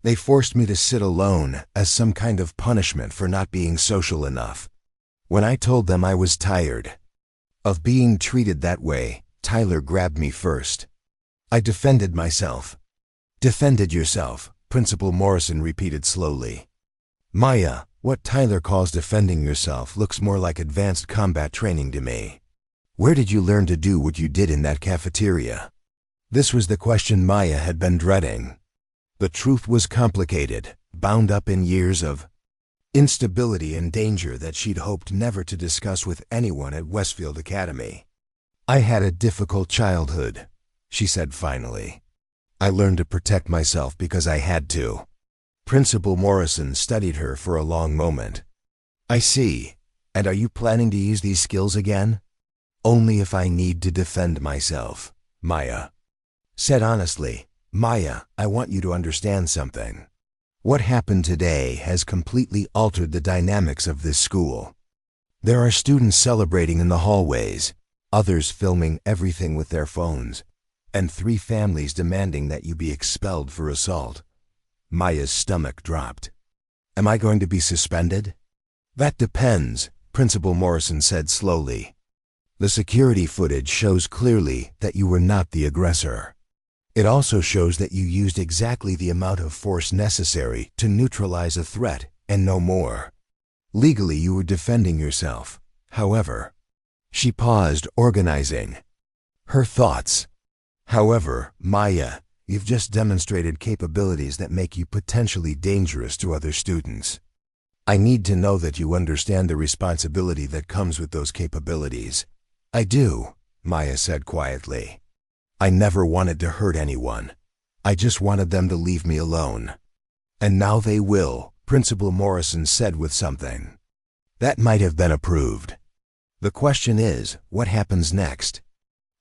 "They forced me to sit alone as some kind of punishment for not being social enough. When I told them I was tired of being treated that way, Tyler grabbed me first. I defended myself." "Defended yourself," Principal Morrison repeated slowly. "Maya, what Tyler calls defending yourself looks more like advanced combat training to me. Where did you learn to do what you did in that cafeteria?" This was the question Maya had been dreading. The truth was complicated, bound up in years of instability and danger that she'd hoped never to discuss with anyone at Westfield Academy. "I had a difficult childhood," she said finally. "I learned to protect myself because I had to." Principal Morrison studied her for a long moment. "I see. And are you planning to use these skills again?" "Only if I need to defend myself." Maya said honestly. Maya, I want you to understand something. What happened today has completely altered the dynamics of this school. There are students celebrating in the hallways, others filming everything with their phones, and 3 families demanding that you be expelled for assault. Maya's stomach dropped. Am I going to be suspended? That depends, Principal Morrison said slowly. The security footage shows clearly that you were not the aggressor. It also shows that you used exactly the amount of force necessary to neutralize a threat and no more. Legally, you were defending yourself. However, she paused, organizing her thoughts. However, Maya, you've just demonstrated capabilities that make you potentially dangerous to other students. I need to know that you understand the responsibility that comes with those capabilities. I do, Maya said quietly. I never wanted to hurt anyone. I just wanted them to leave me alone. And now they will, Principal Morrison said with something that might have been approved. The question is, what happens next?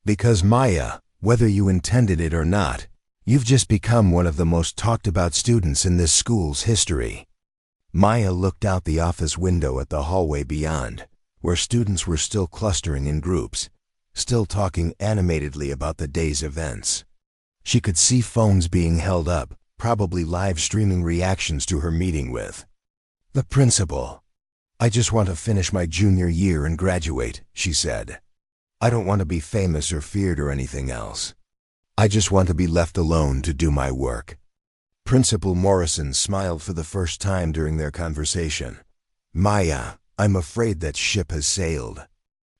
Because Maya, whether you intended it or not, you've just become one of the most talked about students in this school's history. Maya looked out the office window at the hallway beyond, where students were still clustering in groups, still talking animatedly about the day's events. She could see phones being held up, probably live streaming reactions to her meeting with the principal. I just want to finish my junior year and graduate, she said. I don't want to be famous or feared or anything else. I just want to be left alone to do my work. Principal Morrison smiled for the first time during their conversation. Maya, I'm afraid that ship has sailed.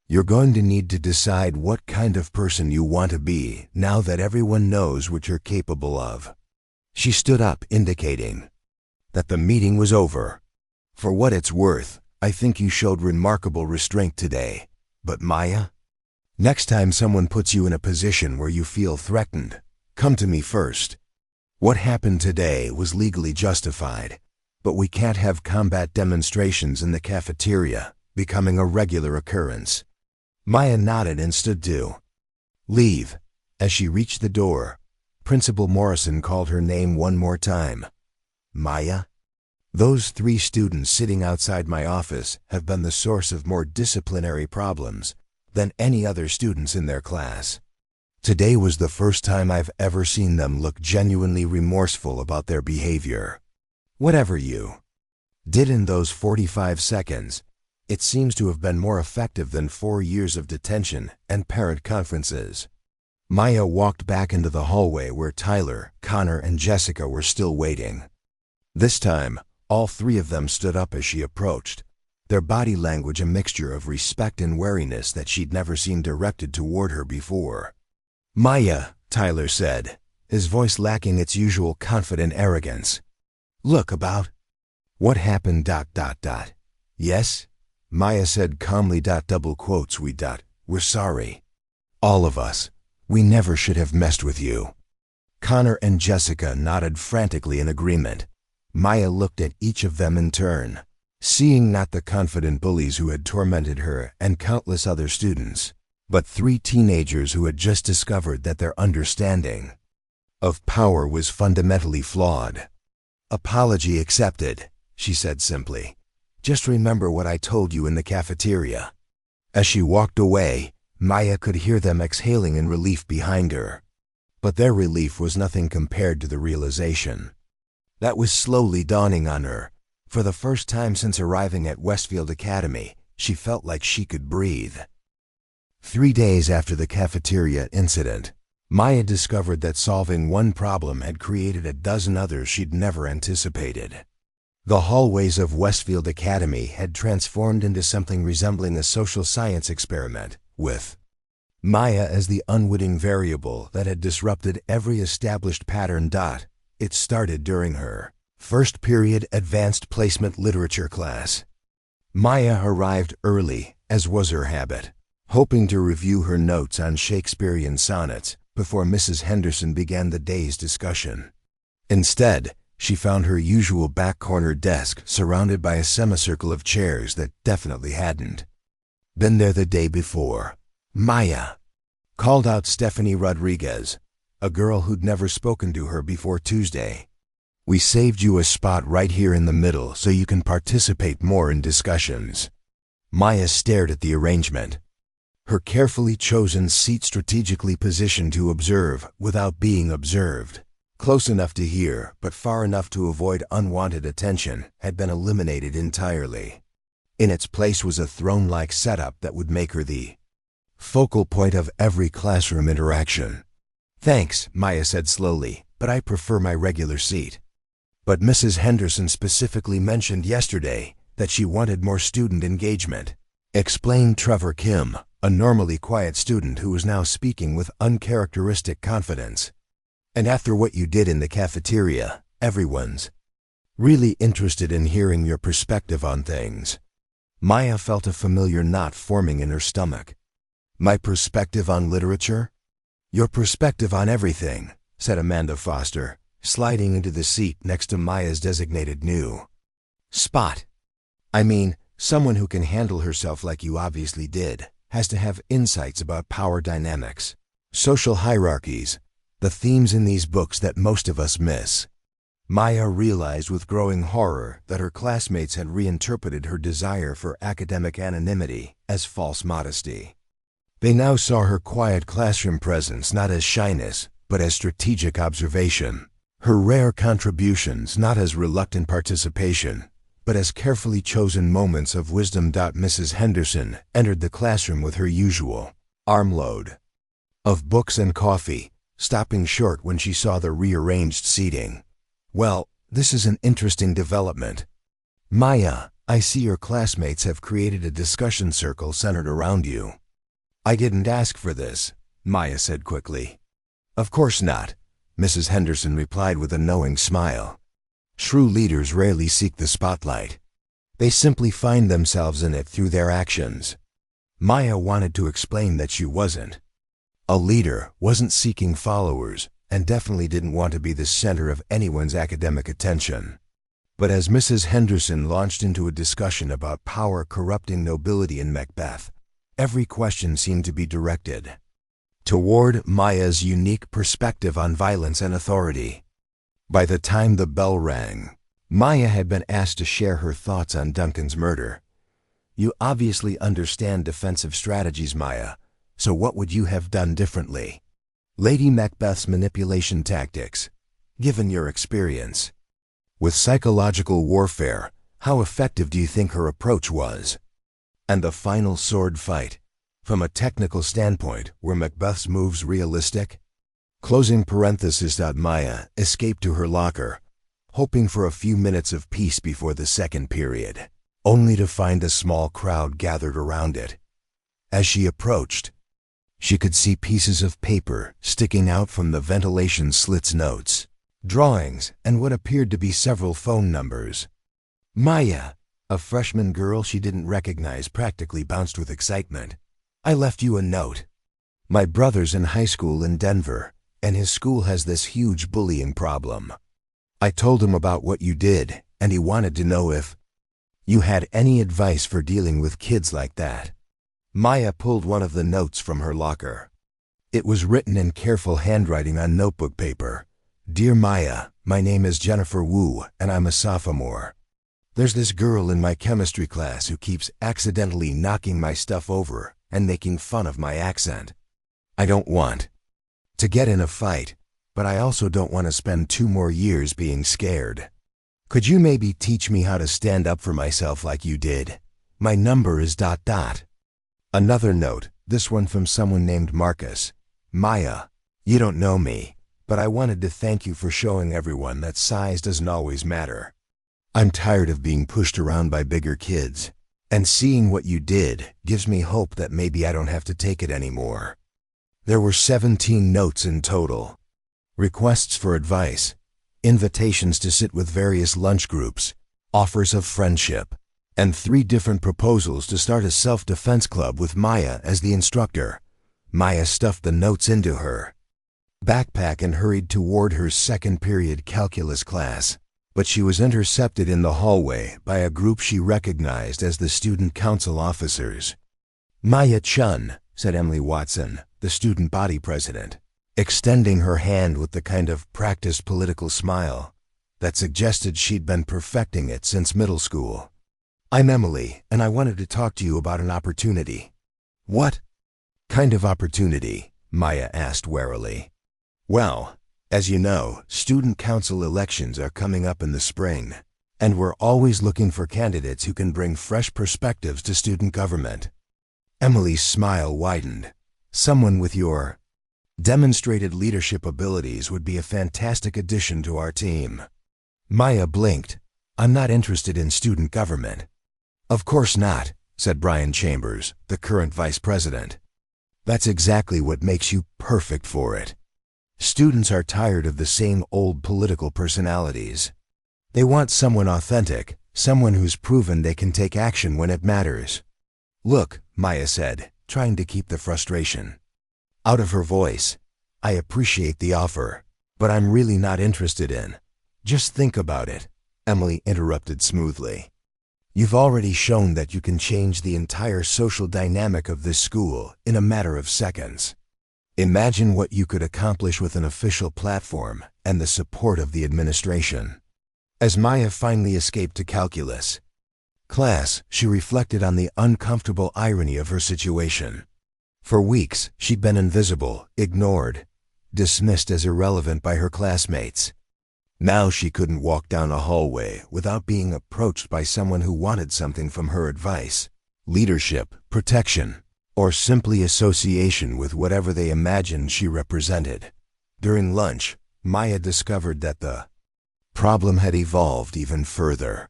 You're going to need to decide what kind of person you want to be now that everyone knows what you're capable of. She stood up, indicating that the meeting was over. For what it's worth, I think you showed remarkable restraint today. But Maya, next time someone puts you in a position where you feel threatened, come to me first. What happened today was legally justified, but we can't have combat demonstrations in the cafeteria becoming a regular occurrence. Maya nodded and stood to leave. As she reached the door, Principal Morrison called her name one more time. Maya? Those 3 students sitting outside my office have been the source of more disciplinary problems than any other students in their class. Today was the first time I've ever seen them look genuinely remorseful about their behavior. Whatever you did in those 45 seconds, it seems to have been more effective than 4 years of detention and parent conferences. Maya walked back into the hallway where Tyler, Connor, and Jessica were still waiting. This time, all 3 of them stood up as she approached, their body language a mixture of respect and wariness that she'd never seen directed toward her before. Maya, Tyler said, his voice lacking its usual confident arrogance. Look about. What happened? Yes? Maya said calmly. Double quotes. We're sorry. All of us. We never should have messed with you. Connor and Jessica nodded frantically in agreement. Maya looked at each of them in turn, seeing not the confident bullies who had tormented her and countless other students, but 3 teenagers who had just discovered that their understanding of power was fundamentally flawed. Apology accepted, she said simply. Just remember what I told you in the cafeteria. As she walked away, Maya could hear them exhaling in relief behind her. But their relief was nothing compared to the realization that was slowly dawning on her. For the first time since arriving at Westfield Academy, she felt like she could breathe. 3 days after the cafeteria incident, Maya discovered that solving one problem had created a dozen others she'd never anticipated. The hallways of Westfield Academy had transformed into something resembling a social science experiment, with Maya as the unwitting variable that had disrupted every established pattern. It started during her first period advanced placement literature class. Maya arrived early, as was her habit, hoping to review her notes on Shakespearean sonnets before Mrs. Henderson began the day's discussion. Instead, she found her usual back-corner desk surrounded by a semicircle of chairs that definitely hadn't been there the day before. Maya called out Stephanie Rodriguez, a girl who'd never spoken to her before Tuesday. We saved you a spot right here in the middle so you can participate more in discussions. Maya stared at the arrangement, her carefully chosen seat strategically positioned to observe without being observed. Close enough to hear, but far enough to avoid unwanted attention, had been eliminated entirely. In its place was a throne-like setup that would make her the focal point of every classroom interaction. "Thanks," Maya said slowly, "but I prefer my regular seat." But Mrs. Henderson specifically mentioned yesterday that she wanted more student engagement, explained Trevor Kim, a normally quiet student who was now speaking with uncharacteristic confidence. "And after what you did in the cafeteria, everyone's really interested in hearing your perspective on things." Maya felt a familiar knot forming in her stomach. "My perspective on literature?" "Your perspective on everything," said Amanda Foster, sliding into the seat next to Maya's designated new spot. "I mean, someone who can handle herself like you obviously did has to have insights about power dynamics, social hierarchies, the themes in these books that most of us miss." Maya realized with growing horror that her classmates had reinterpreted her desire for academic anonymity as false modesty. They now saw her quiet classroom presence not as shyness, but as strategic observation, her rare contributions not as reluctant participation, but as carefully chosen moments of wisdom. Mrs. Henderson entered the classroom with her usual armload of books and coffee, stopping short when she saw the rearranged seating. "Well, this is an interesting development. Maya, I see your classmates have created a discussion circle centered around you." "I didn't ask for this," Maya said quickly. "Of course not," Mrs. Henderson replied with a knowing smile. "True leaders rarely seek the spotlight. They simply find themselves in it through their actions." Maya wanted to explain that she wasn't. A leader wasn't seeking followers and definitely didn't want to be the center of anyone's academic attention. But as Mrs. Henderson launched into a discussion about power corrupting nobility in Macbeth, every question seemed to be directed toward Maya's unique perspective on violence and authority. By the time the bell rang, Maya had been asked to share her thoughts on Duncan's murder. "You obviously understand defensive strategies, Maya, so what would you have done differently? Lady Macbeth's manipulation tactics, given your experience with psychological warfare, how effective do you think her approach was? And the final sword fight, from a technical standpoint, were Macbeth's moves realistic?" Closing parenthesis. Maya escaped to her locker, hoping for a few minutes of peace before the second period, only to find a small crowd gathered around it. As she approached, she could see pieces of paper sticking out from the ventilation slits, notes, drawings, and what appeared to be several phone numbers. Maya, a freshman girl she didn't recognize, practically bounced with excitement. "I left you a note. My brother's in high school in Denver, and his school has this huge bullying problem. I told him about what you did, and he wanted to know if you had any advice for dealing with kids like that." Maya pulled one of the notes from her locker. It was written in careful handwriting on notebook paper. "Dear Maya, my name is Jennifer Wu, and I'm a sophomore. There's this girl in my chemistry class who keeps accidentally knocking my stuff over and making fun of my accent. I don't want to get in a fight, but I also don't want to spend 2 more years being scared. Could you maybe teach me how to stand up for myself like you did? My number is ... Another note, this one from someone named Marcus. "Maya, you don't know me, but I wanted to thank you for showing everyone that size doesn't always matter. I'm tired of being pushed around by bigger kids, and seeing what you did gives me hope that maybe I don't have to take it anymore." There were 17 notes in total. Requests for advice, invitations to sit with various lunch groups, offers of friendship, and 3 different proposals to start a self-defense club with Maya as the instructor. Maya stuffed the notes into her backpack and hurried toward her second period calculus class, but she was intercepted in the hallway by a group she recognized as the student council officers. "Maya Chun, said Emily Watson, the student body president, extending her hand with the kind of practiced political smile that suggested she'd been perfecting it since middle school. "I'm Emily, and I wanted to talk to you about an opportunity." "What kind of opportunity?" Maya asked warily. "Well, as you know, student council elections are coming up in the spring, and we're always looking for candidates who can bring fresh perspectives to student government." Emily's smile widened. "Someone with your demonstrated leadership abilities would be a fantastic addition to our team." Maya blinked. "I'm not interested in student government." "Of course not," said Brian Chambers, the current vice president. "That's exactly what makes you perfect for it. Students are tired of the same old political personalities. They want someone authentic, someone who's proven they can take action when it matters." "Look," Maya said, trying to keep the frustration out of her voice, "I appreciate the offer, but I'm really not interested in." "Just think about it," Emily interrupted smoothly. "You've already shown that you can change the entire social dynamic of this school in a matter of seconds. Imagine what you could accomplish with an official platform and the support of the administration." As Maya finally escaped to calculus class, she reflected on the uncomfortable irony of her situation. For weeks, she'd been invisible, ignored, dismissed as irrelevant by her classmates. Now she couldn't walk down a hallway without being approached by someone who wanted something from her: advice, leadership, protection, or simply association with whatever they imagined she represented. During lunch, Maya discovered that the problem had evolved even further.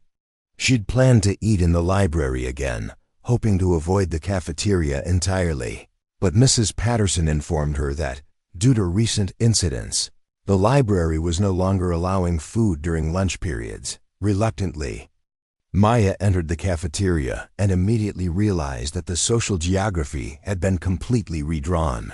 She'd planned to eat in the library again, hoping to avoid the cafeteria entirely. But Mrs. Patterson informed her that, due to recent incidents, the library was no longer allowing food during lunch periods. Reluctantly, Maya entered the cafeteria and immediately realized that the social geography had been completely redrawn.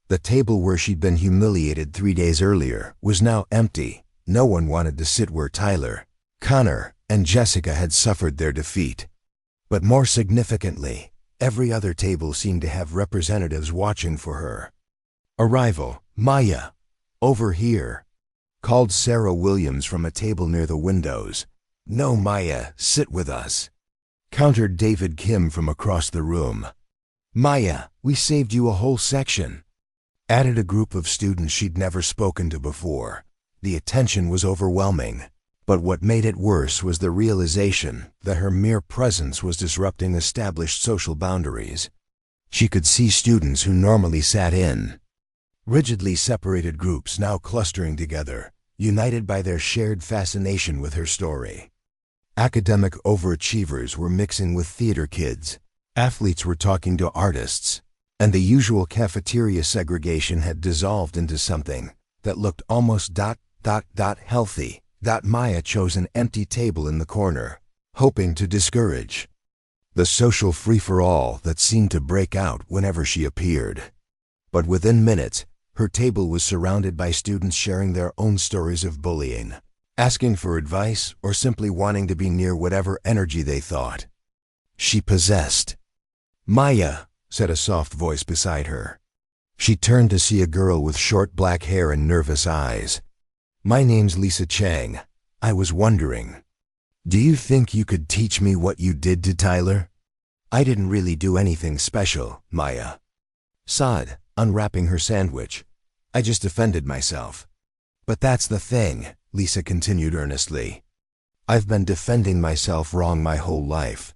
The table where she'd been humiliated 3 days earlier was now empty. No one wanted to sit where Tyler, Connor, and Jessica had suffered their defeat. But more significantly, every other table seemed to have representatives watching for her arrival. "Maya, over here," called Sarah Williams from a table near the windows. "No, Maya, sit with us," countered David Kim from across the room. "Maya, we saved you a whole section," added a group of students she'd never spoken to before. The attention was overwhelming, but what made it worse was the realization that her mere presence was disrupting established social boundaries. She could see students who normally sat in rigidly separated groups now clustering together, united by their shared fascination with her story. Academic overachievers were mixing with theater kids, athletes were talking to artists, and the usual cafeteria segregation had dissolved into something that looked almost healthy. Maya chose an empty table in the corner, hoping to discourage the social free-for-all that seemed to break out whenever she appeared. But within minutes, her table was surrounded by students sharing their own stories of bullying, asking for advice, or simply wanting to be near whatever energy they thought she possessed. "Maya," said a soft voice beside her. She turned to see a girl with short black hair and nervous eyes. "My name's Lisa Chang. I was wondering, do you think you could teach me what you did to Tyler?" "I didn't really do anything special," Maya sighed, unwrapping her sandwich. "I just defended myself." "But that's the thing," Lisa continued earnestly. "I've been defending myself wrong my whole life.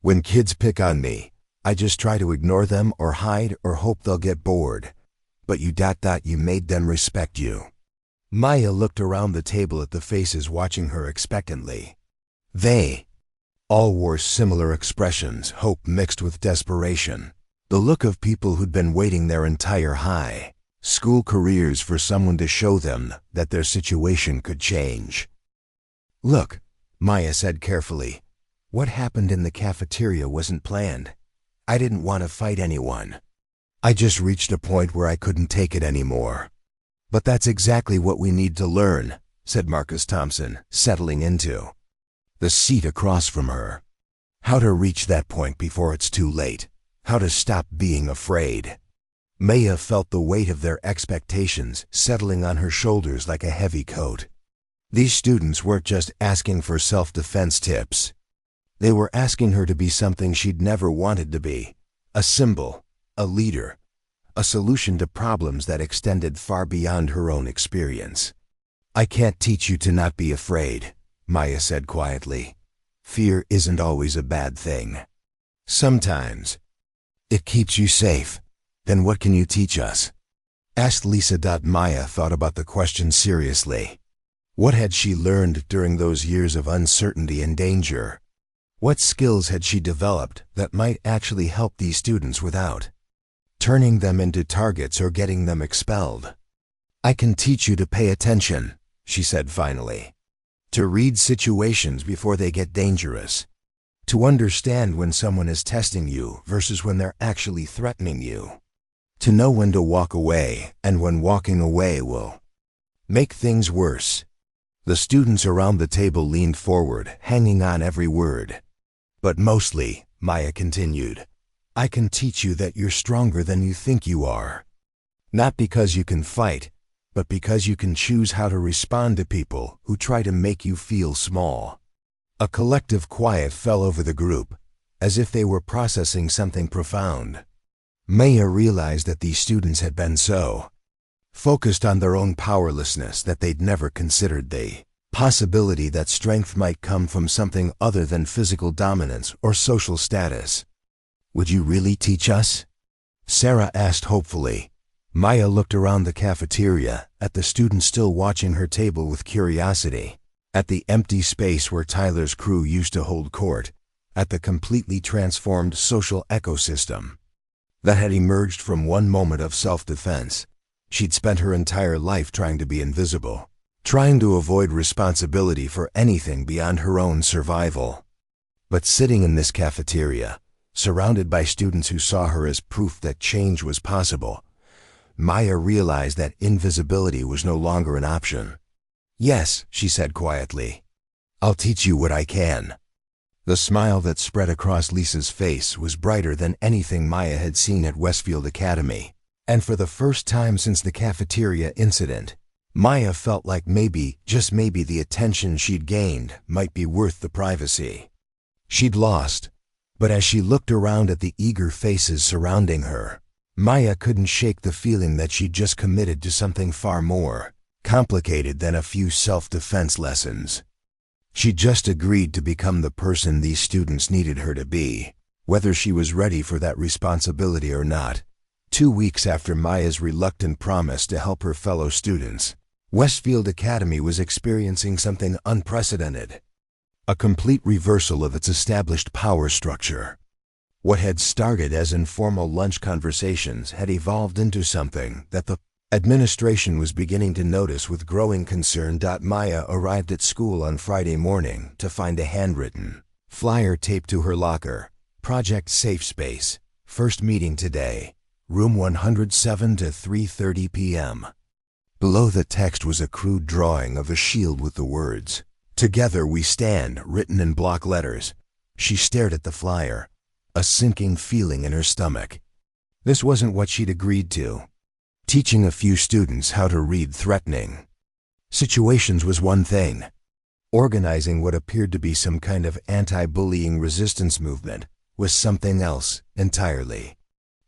When kids pick on me, I just try to ignore them or hide or hope they'll get bored. But you made them respect you." Maya looked around the table at the faces watching her expectantly. They all wore similar expressions, hope mixed with desperation. The look of people who'd been waiting their entire high school careers for someone to show them that their situation could change. "Look," Maya said carefully, "what happened in the cafeteria wasn't planned. I didn't want to fight anyone. I just reached a point where I couldn't take it anymore." "But that's exactly what we need to learn," said Marcus Thompson, settling into the seat across from her. "How to reach that point before it's too late." How to stop being afraid. Maya felt the weight of their expectations settling on her shoulders like a heavy coat. These students weren't just asking for self-defense tips. They were asking her to be something she'd never wanted to be. A symbol, a leader, a solution to problems that extended far beyond her own experience. "I can't teach you to not be afraid," Maya said quietly. "Fear isn't always a bad thing. Sometimes it keeps you safe. Then what can you teach us?" asked Lisa. Maya thought about the question seriously. What had she learned during those years of uncertainty and danger? What skills had she developed that might actually help these students without turning them into targets or getting them expelled? "I can teach you to pay attention," she said finally. "To read situations before they get dangerous. To understand when someone is testing you versus when they're actually threatening you. To know when to walk away and when walking away will make things worse." The students around the table leaned forward, hanging on every word. "But mostly," Maya continued, "I can teach you that you're stronger than you think you are. Not because you can fight, but because you can choose how to respond to people who try to make you feel small." A collective quiet fell over the group, as if they were processing something profound. Maya realized that these students had been so focused on their own powerlessness that they'd never considered the possibility that strength might come from something other than physical dominance or social status. "Would you really teach us?" Sarah asked hopefully. Maya looked around the cafeteria, at the students still watching her table with curiosity, at the empty space where Tyler's crew used to hold court, at the completely transformed social ecosystem that had emerged from one moment of self-defense. She'd spent her entire life trying to be invisible, trying to avoid responsibility for anything beyond her own survival. But sitting in this cafeteria, surrounded by students who saw her as proof that change was possible, Maya realized that invisibility was no longer an option. "Yes," she said quietly. "I'll teach you what I can." The smile that spread across Lisa's face was brighter than anything Maya had seen at Westfield Academy. And for the first time since the cafeteria incident, Maya felt like maybe, just maybe, the attention she'd gained might be worth the privacy she'd lost. But as she looked around at the eager faces surrounding her, Maya couldn't shake the feeling that she'd just committed to something far more complicated than a few self-defense lessons. She'd just agreed to become the person these students needed her to be, whether she was ready for that responsibility or not. 2 weeks after Maya's reluctant promise to help her fellow students, Westfield Academy was experiencing something unprecedented. A complete reversal of its established power structure. What had started as informal lunch conversations had evolved into something that the administration was beginning to notice with growing concern. Maya arrived at school on Friday morning to find a handwritten flyer taped to her locker. "Project Safe Space. First meeting today. Room 107 to 3:30 p.m. Below the text was a crude drawing of a shield with the words, "Together we stand," written in block letters. She stared at the flyer, a sinking feeling in her stomach. This wasn't what she'd agreed to. Teaching a few students how to read threatening situations was one thing. Organizing what appeared to be some kind of anti-bullying resistance movement was something else entirely.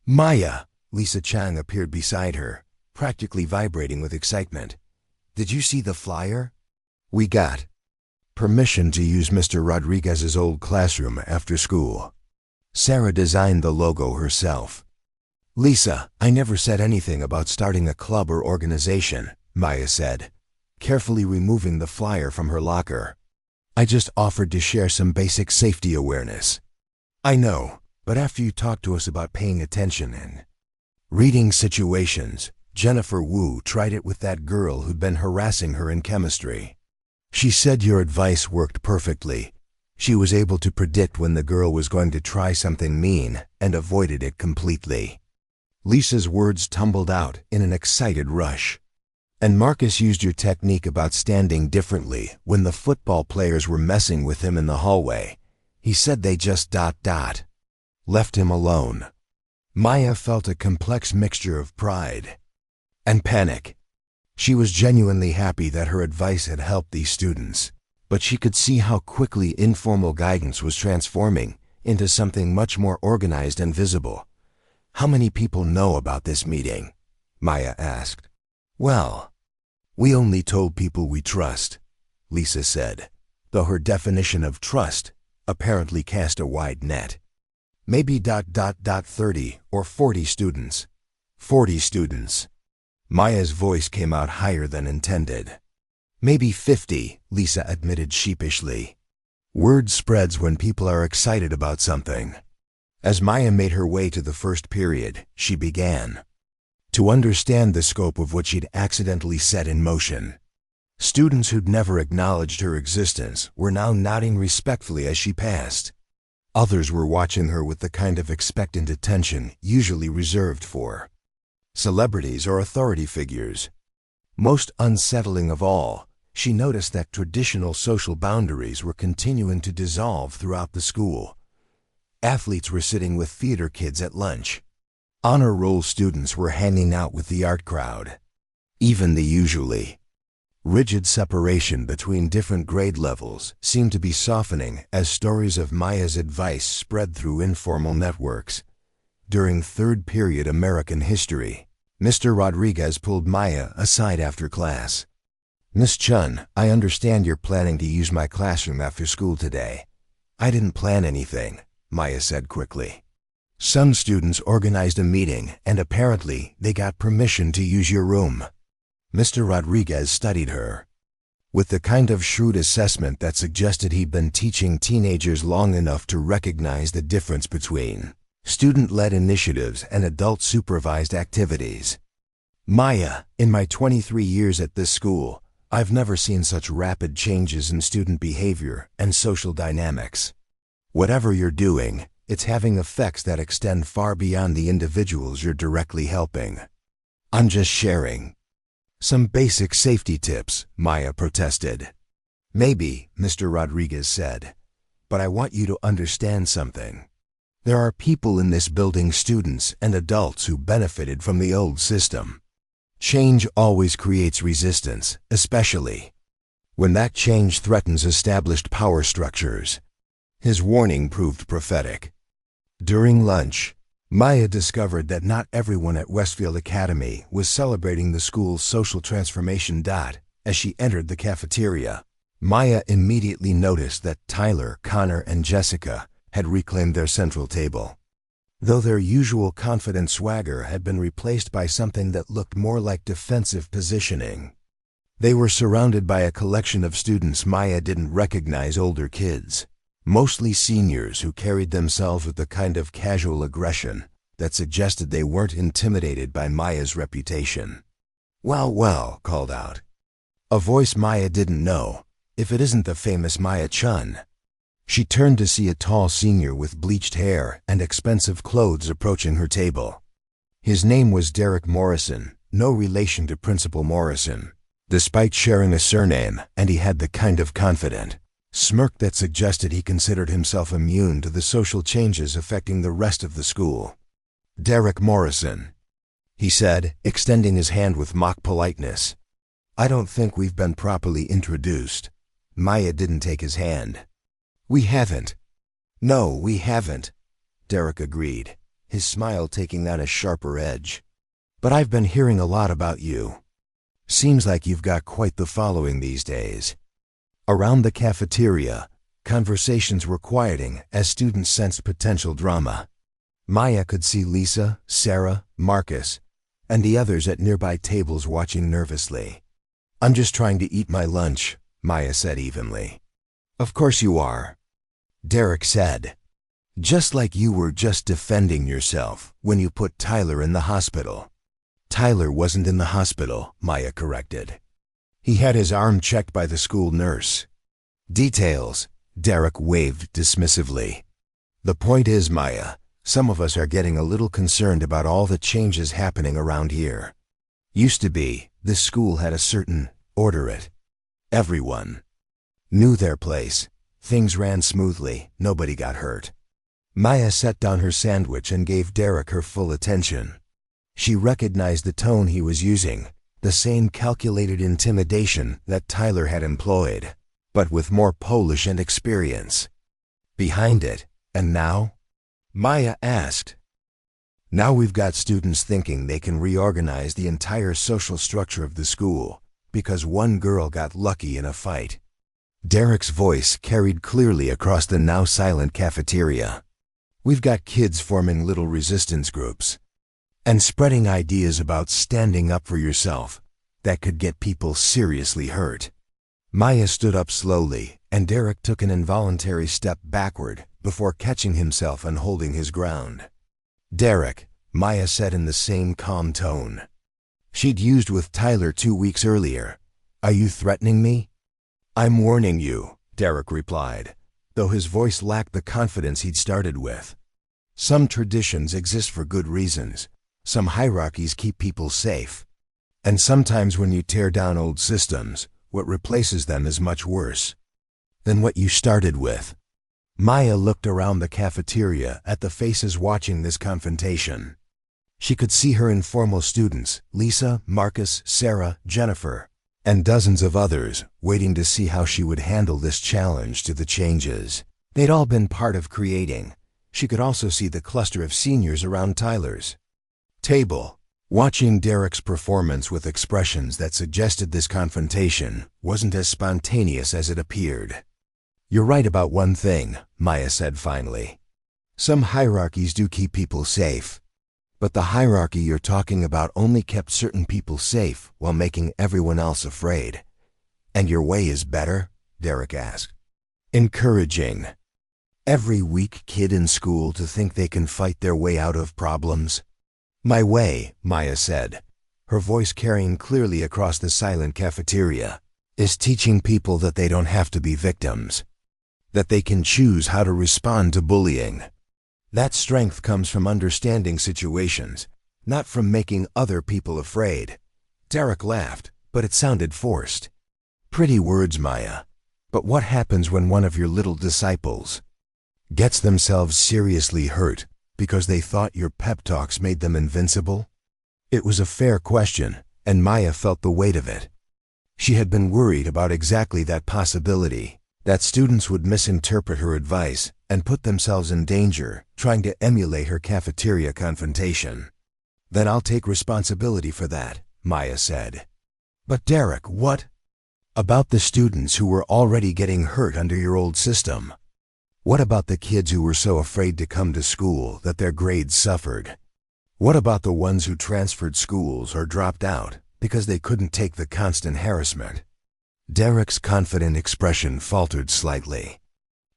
"Maya!" Lisa Chang appeared beside her, practically vibrating with excitement. "Did you see the flyer? We got permission to use Mr. Rodriguez's old classroom after school." Sarah designed the logo herself. "Lisa, I never said anything about starting a club or organization," Maya said, carefully removing the flyer from her locker. "I just offered to share some basic safety awareness." "I know. But after you talked to us about paying attention and reading situations, Jennifer Wu tried it with that girl who'd been harassing her in chemistry. She said your advice worked perfectly. She was able to predict when the girl was going to try something mean and avoided it completely." Lisa's words tumbled out in an excited rush. "And Marcus used your technique about standing differently when the football players were messing with him in the hallway. He said they just left him alone." Maya felt a complex mixture of pride and panic. She was genuinely happy that her advice had helped these students, but she could see how quickly informal guidance was transforming into something much more organized and visible. "How many people know about this meeting?" Maya asked. "Well, we only told people we trust," Lisa said, though her definition of trust apparently cast a wide net. "Maybe 30 or 40 students." 40 students. Maya's voice came out higher than intended. "Maybe 50, Lisa admitted sheepishly. Word spreads when people are excited about something. As Maya made her way to the first period, she began to understand the scope of what she'd accidentally set in motion. Students who'd never acknowledged her existence were now nodding respectfully as she passed. Others were watching her with the kind of expectant attention usually reserved for celebrities or authority figures. Most unsettling of all, she noticed that traditional social boundaries were continuing to dissolve throughout the school. Athletes were sitting with theater kids at lunch. Honor roll students were hanging out with the art crowd. Even the usually rigid separation between different grade levels seemed to be softening as stories of Maya's advice spread through informal networks. During third period American history, Mr. Rodriguez pulled Maya aside after class. "Miss Chun, I understand you're planning to use my classroom after school today." "I didn't plan anything," Maya said quickly. "Some students organized a meeting, and apparently they got permission to use your room." Mr. Rodriguez studied her with the kind of shrewd assessment that suggested he'd been teaching teenagers long enough to recognize the difference between student-led initiatives and adult-supervised activities. "Maya, in my 23 years at this school, I've never seen such rapid changes in student behavior and social dynamics. Whatever you're doing, it's having effects that extend far beyond the individuals you're directly helping. I'm just sharing some basic safety tips," Maya protested. "Maybe," Mr. Rodriguez said, "but I want you to understand something. There are people in this building, students and adults, who benefited from the old system. Change always creates resistance, especially when that change threatens established power structures." His warning proved prophetic. During lunch, Maya discovered that not everyone at Westfield Academy was celebrating the school's social transformation. As she entered the cafeteria, Maya immediately noticed that Tyler, Connor, and Jessica had reclaimed their central table, though their usual confident swagger had been replaced by something that looked more like defensive positioning. They were surrounded by a collection of students Maya didn't recognize, older kids, mostly seniors, who carried themselves with the kind of casual aggression that suggested they weren't intimidated by Maya's reputation. "Well, well," called out a voice Maya didn't know. "If it isn't the famous Maya Chun." She turned to see a tall senior with bleached hair and expensive clothes approaching her table. His name was Derek Morrison, no relation to Principal Morrison, despite sharing a surname, and he had the kind of confident smirk that suggested he considered himself immune to the social changes affecting the rest of the school. "Derek Morrison," he said, extending his hand with mock politeness. "I don't think we've been properly introduced." Maya didn't take his hand. "We haven't." "No, we haven't," Derek agreed, his smile taking on a sharper edge. "But I've been hearing a lot about you. Seems like you've got quite the following these days." Around the cafeteria, conversations were quieting as students sensed potential drama. Maya could see Lisa, Sarah, Marcus, and the others at nearby tables watching nervously. "I'm just trying to eat my lunch," Maya said evenly. "Of course you are," Derek said. "Just like you were just defending yourself when you put Tyler in the hospital." "Tyler wasn't in the hospital," Maya corrected. "He had his arm checked by the school nurse." "Details," Derek waved dismissively. "The point is, Maya, some of us are getting a little concerned about all the changes happening around here. Used to be, this school had a certain order. Everyone knew their place. Things ran smoothly, nobody got hurt. Maya set down her sandwich and gave Derek her full attention. She recognized the tone he was using, the same calculated intimidation that Tyler had employed, but with more polish and experience behind it. And now? Maya asked. Now we've got students thinking they can reorganize the entire social structure of the school because one girl got lucky in a fight. Derek's voice carried clearly across the now silent cafeteria. We've got kids forming little resistance groups and spreading ideas about standing up for yourself that could get people seriously hurt. Maya stood up slowly, and Derek took an involuntary step backward before catching himself and holding his ground. Derek, Maya said in the same calm tone she'd used with Tyler 2 weeks earlier. Are you threatening me? I'm warning you, Derek replied, though his voice lacked the confidence he'd started with. Some traditions exist for good reasons. Some hierarchies keep people safe. And sometimes when you tear down old systems, what replaces them is much worse than what you started with. Maya looked around the cafeteria at the faces watching this confrontation. She could see her informal students, Lisa, Marcus, Sarah, Jennifer, and dozens of others, waiting to see how she would handle this challenge to the changes they'd all been part of creating. She could also see the cluster of seniors around Tyler's table, watching Derek's performance with expressions that suggested this confrontation wasn't as spontaneous as it appeared. You're right about one thing, Maya said finally. Some hierarchies do keep people safe. But the hierarchy you're talking about only kept certain people safe while making everyone else afraid. And your way is better? Derek asked. Encouraging every weak kid in school to think they can fight their way out of problems. My way, Maya said, her voice carrying clearly across the silent cafeteria, is teaching people that they don't have to be victims, that they can choose how to respond to bullying. That strength comes from understanding situations, not from making other people afraid. Derek laughed, but it sounded forced. Pretty words, Maya. But what happens when one of your little disciples gets themselves seriously hurt because they thought your pep talks made them invincible? It was a fair question, and Maya felt the weight of it. She had been worried about exactly that possibility, that students would misinterpret her advice and put themselves in danger trying to emulate her cafeteria confrontation. Then I'll take responsibility for that, Maya said. But Derek, what about the students who were already getting hurt under your old system? What about the kids who were so afraid to come to school that their grades suffered? What about the ones who transferred schools or dropped out because they couldn't take the constant harassment? Derek's confident expression faltered slightly.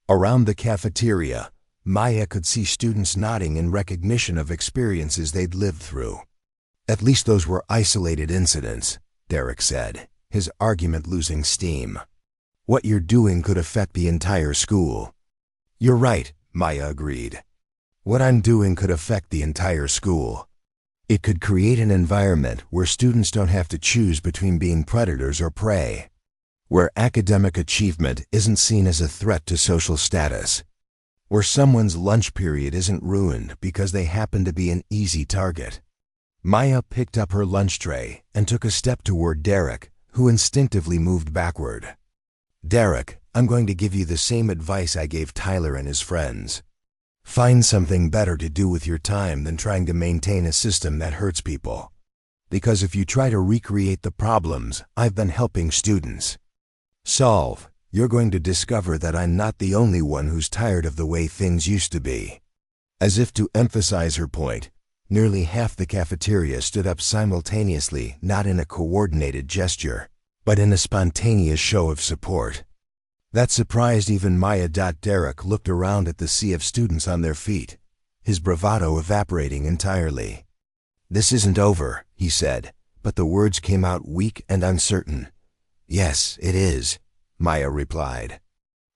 Around the cafeteria, Maya could see students nodding in recognition of experiences they'd lived through. At least those were isolated incidents, Derek said, his argument losing steam. What you're doing could affect the entire school. You're right, Maya agreed. What I'm doing could affect the entire school. It could create an environment where students don't have to choose between being predators or prey, where academic achievement isn't seen as a threat to social status, where someone's lunch period isn't ruined because they happen to be an easy target. Maya picked up her lunch tray and took a step toward Derek, who instinctively moved backward. Derek, I'm going to give you the same advice I gave Tyler and his friends. Find something better to do with your time than trying to maintain a system that hurts people. Because if you try to recreate the problems I've been helping students solve, you're going to discover that I'm not the only one who's tired of the way things used to be. As if to emphasize her point, nearly half the cafeteria stood up simultaneously, not in a coordinated gesture, but in a spontaneous show of support. That surprised even Maya. Derek looked around at the sea of students on their feet, his bravado evaporating entirely. This isn't over, he said, but the words came out weak and uncertain. Yes, it is, Maya replied.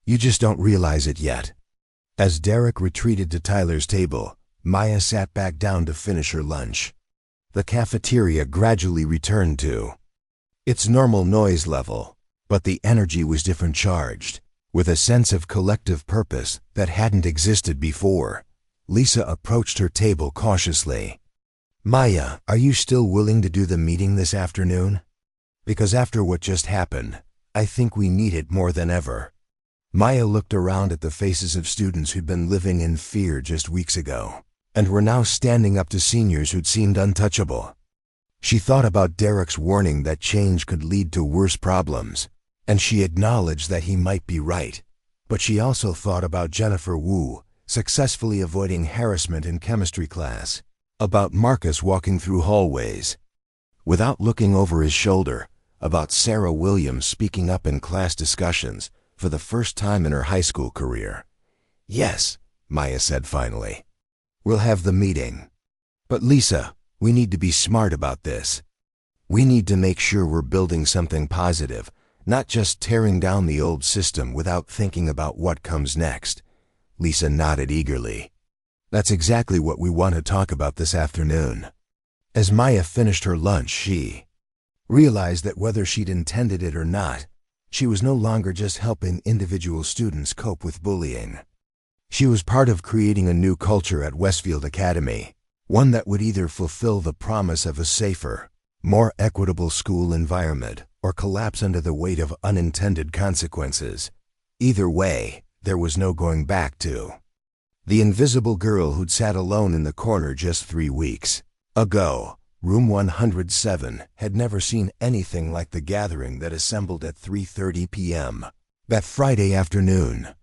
You just don't realize it yet. As Derek retreated to Tyler's table, Maya sat back down to finish her lunch. The cafeteria gradually returned to its normal noise level, but the energy was different, charged with a sense of collective purpose that hadn't existed before. Lisa approached her table cautiously. "Maya, are you still willing to do the meeting this afternoon? Because after what just happened, I think we need it more than ever." Maya looked around at the faces of students who'd been living in fear just weeks ago, and were now standing up to seniors who'd seemed untouchable. She thought about Derek's warning that change could lead to worse problems, and she acknowledged that he might be right. But she also thought about Jennifer Wu successfully avoiding harassment in chemistry class, about Marcus walking through hallways without looking over his shoulder, about Sarah Williams speaking up in class discussions for the first time in her high school career. "Yes," Maya said finally. "We'll have the meeting. But Lisa, we need to be smart about this. We need to make sure we're building something positive, not just tearing down the old system without thinking about what comes next." Lisa nodded eagerly. "That's exactly what we want to talk about this afternoon." As Maya finished her lunch, she realized that whether she'd intended it or not, she was no longer just helping individual students cope with bullying. She was part of creating a new culture at Westfield Academy, one that would either fulfill the promise of a safer, more equitable school environment or collapse under the weight of unintended consequences. Either way, there was no going back to the invisible girl who'd sat alone in the corner just 3 weeks ago. Room 107 had never seen anything like the gathering that assembled at 3:30 p.m. that Friday afternoon.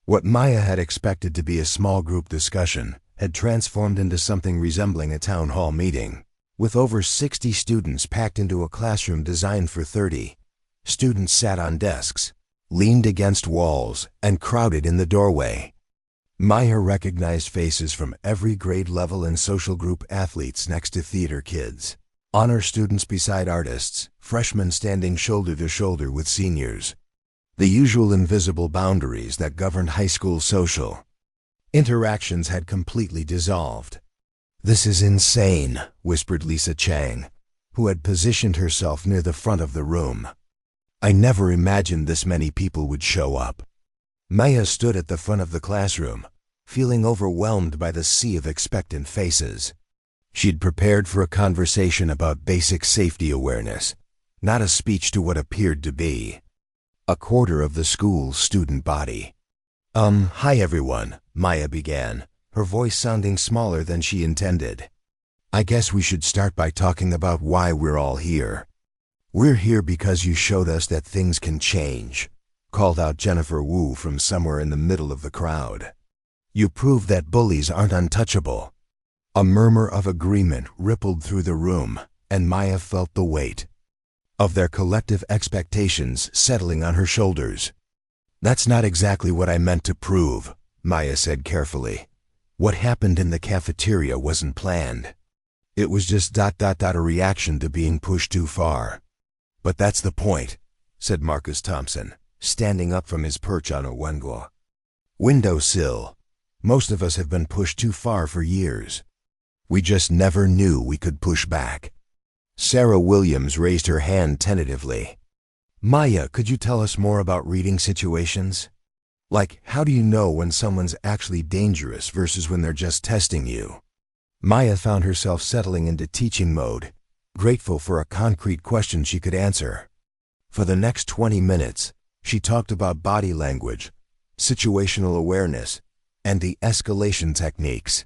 What Maya had expected to be a small group discussion had transformed into something resembling a town hall meeting, with over 60 students packed into a classroom designed for 30. Students sat on desks, leaned against walls, and crowded in the doorway. Maya recognized faces from every grade level and social group: athletes next to theater kids, honor students beside artists, freshmen standing shoulder to shoulder with seniors. The usual invisible boundaries that governed high school social interactions had completely dissolved. "This is insane," whispered Lisa Chang, who had positioned herself near the front of the room. "I never imagined this many people would show up." Maya stood at the front of the classroom, feeling overwhelmed by the sea of expectant faces. She'd prepared for a conversation about basic safety awareness, not a speech to what appeared to be a quarter of the school's student body. Hi everyone," Maya began, her voice sounding smaller than she intended. "I guess we should start by talking about why we're all here." "We're here because you showed us that things can change," called out Jennifer Wu from somewhere in the middle of the crowd. "You proved that bullies aren't untouchable." A murmur of agreement rippled through the room, and Maya felt the weight of their collective expectations settling on her shoulders. "That's not exactly what I meant to prove," Maya said carefully. "What happened in the cafeteria wasn't planned. It was just a reaction to being pushed too far." "But that's the point," said Marcus Thompson, standing up from his perch on a windowsill. "Most of us have been pushed too far for years. We just never knew we could push back." Sarah Williams raised her hand tentatively. "Maya, could you tell us more about reading situations? Like, how do you know when someone's actually dangerous versus when they're just testing you?" Maya found herself settling into teaching mode, grateful for a concrete question she could answer. For the next 20 minutes, she talked about body language, situational awareness, and de-escalation techniques.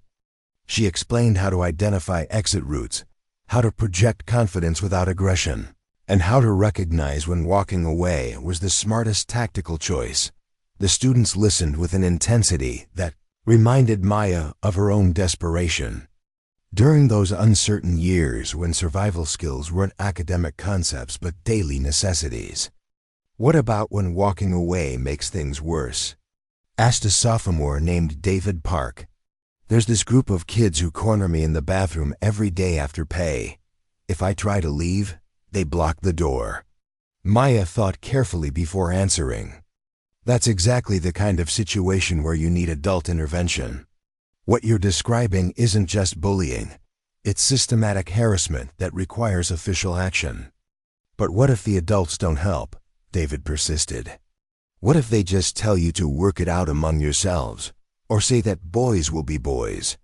She explained how to identify exit routes, how to project confidence without aggression, and how to recognize when walking away was the smartest tactical choice. The students listened with an intensity that reminded Maya of her own desperation. During those uncertain years when survival skills weren't academic concepts but daily necessities. "What about when walking away makes things worse?" asked a sophomore named David Park. "There's this group of kids who corner me in the bathroom every day after pay. If I try to leave, they block the door." Maya thought carefully before answering. "That's exactly the kind of situation where you need adult intervention. What you're describing isn't just bullying. It's systematic harassment that requires official action." "But what if the adults don't help?" David persisted. "What if they just tell you to work it out among yourselves, or say that boys will be boys?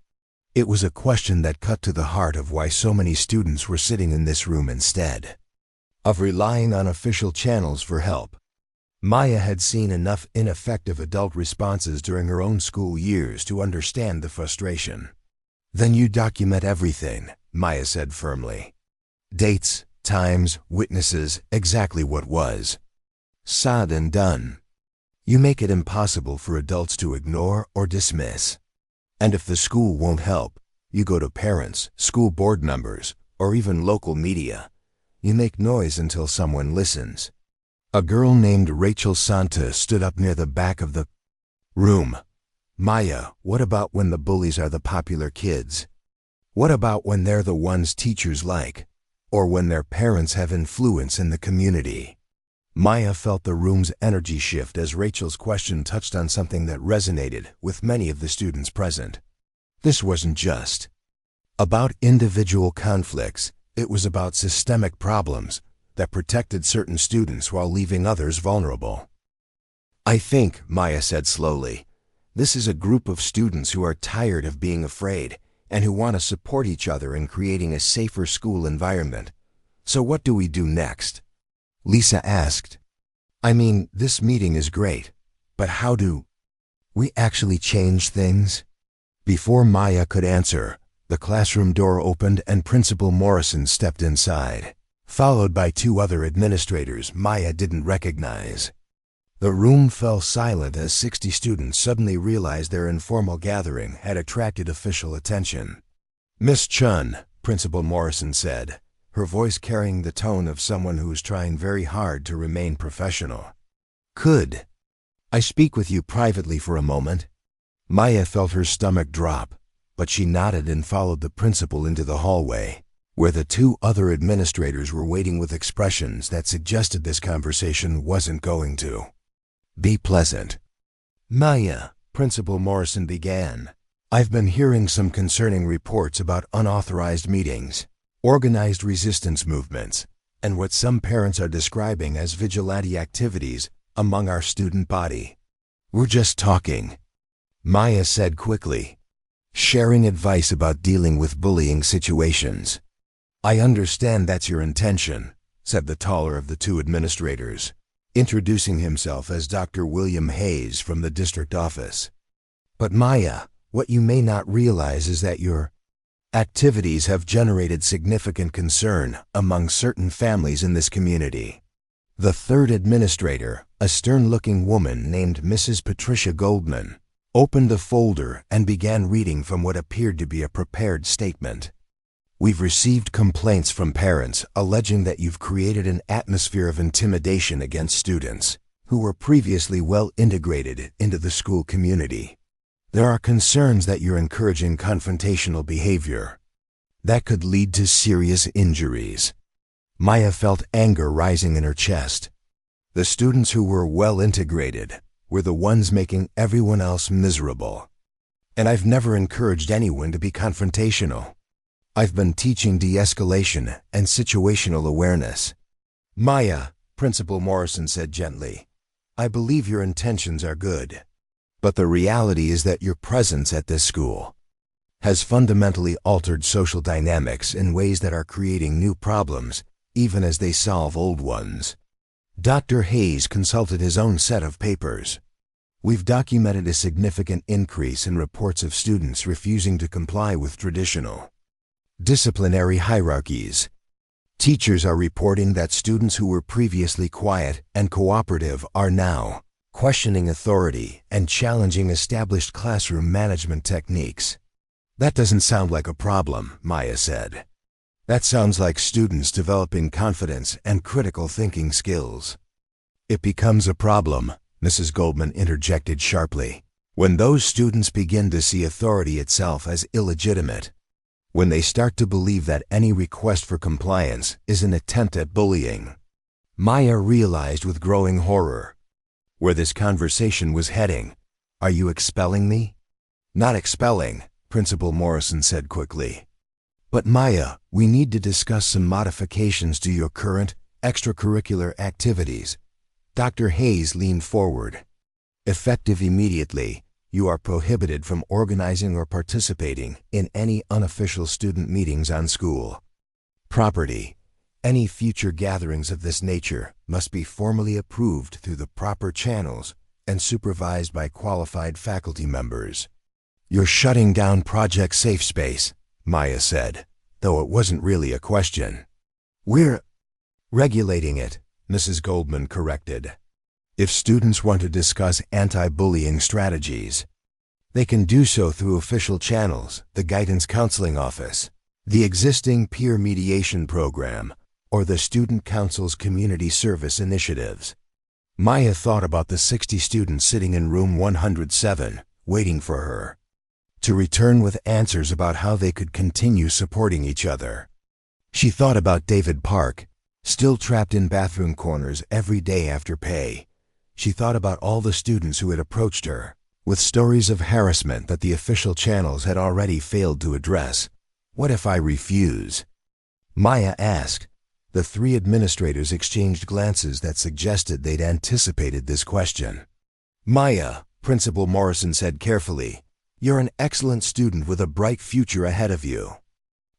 It was a question that cut to the heart of why so many students were sitting in this room instead of relying on official channels for help. Maya had seen enough ineffective adult responses during her own school years to understand the frustration. Then you document everything, Maya said firmly. Dates, times, witnesses, exactly what was. Said and done. You make it impossible for adults to ignore or dismiss. And if the school won't help, you go to parents, school board members, or even local media. You make noise until someone listens. A girl named Rachel Santa stood up near the back of the room. Maya, what about when the bullies are the popular kids? What about when they're the ones teachers like? Or when their parents have influence in the community? Maya felt the room's energy shift as Rachel's question touched on something that resonated with many of the students present. This wasn't just about individual conflicts, it was about systemic problems that protected certain students while leaving others vulnerable. I think, Maya said slowly, this is a group of students who are tired of being afraid and who want to support each other in creating a safer school environment. So what do we do next? Lisa asked. I mean, this meeting is great, but how do we actually change things? Before Maya could answer, the classroom door opened and Principal Morrison stepped inside, followed by two other administrators Maya didn't recognize. The room fell silent as 60 students suddenly realized their informal gathering had attracted official attention. Miss Chun, Principal Morrison said, her voice carrying the tone of someone who is trying very hard to remain professional. Could I speak with you privately for a moment? Maya felt her stomach drop, but she nodded and followed the principal into the hallway, where the two other administrators were waiting with expressions that suggested this conversation wasn't going to be pleasant. Maya, Principal Morrison began, I've been hearing some concerning reports about unauthorized meetings, organized resistance movements, and what some parents are describing as vigilante activities among our student body. We're just talking, Maya said quickly, sharing advice about dealing with bullying situations. I understand that's your intention, said the taller of the two administrators, introducing himself as Dr. William Hayes from the district office. But Maya, what you may not realize is that your activities have generated significant concern among certain families in this community. The third administrator, a stern-looking woman named Mrs. Patricia Goldman, opened a folder and began reading from what appeared to be a prepared statement. We've received complaints from parents alleging that you've created an atmosphere of intimidation against students who were previously well integrated into the school community. There are concerns that you're encouraging confrontational behavior that could lead to serious injuries. Maya felt anger rising in her chest. The students who were well integrated were the ones making everyone else miserable. And I've never encouraged anyone to be confrontational. I've been teaching de-escalation and situational awareness. Maya, Principal Morrison said gently, I believe your intentions are good. But the reality is that your presence at this school has fundamentally altered social dynamics in ways that are creating new problems, even as they solve old ones. Dr. Hayes consulted his own set of papers. We've documented a significant increase in reports of students refusing to comply with traditional disciplinary hierarchies. Teachers are reporting that students who were previously quiet and cooperative are now questioning authority and challenging established classroom management techniques. That doesn't sound like a problem, Maya said. That sounds like students developing confidence and critical thinking skills. It becomes a problem, Mrs. Goldman interjected sharply, when those students begin to see authority itself as illegitimate. When they start to believe that any request for compliance is an attempt at bullying. Maya realized with growing horror where this conversation was heading. Are you expelling me? Not expelling, Principal Morrison said quickly. But Maya, we need to discuss some modifications to your current extracurricular activities. Dr. Hayes leaned forward. Effective immediately, You are prohibited from organizing or participating in any unofficial student meetings on school property. Any future gatherings of this nature must be formally approved through the proper channels and supervised by qualified faculty members. You're shutting down Project Safe Space, Maya said, though it wasn't really a question. We're regulating it, Mrs. Goldman corrected. If students want to discuss anti-bullying strategies, they can do so through official channels, the Guidance Counseling Office, the existing peer mediation program, or the Student Council's community service initiatives. Maya thought about the 60 students sitting in room 107, waiting for her to return with answers about how they could continue supporting each other. She thought about David Park, still trapped in bathroom corners every day after pay. She thought about all the students who had approached her with stories of harassment that the official channels had already failed to address. What if I refuse? Maya asked. The three administrators exchanged glances that suggested they'd anticipated this question. Maya, Principal Morrison said carefully, you're an excellent student with a bright future ahead of you.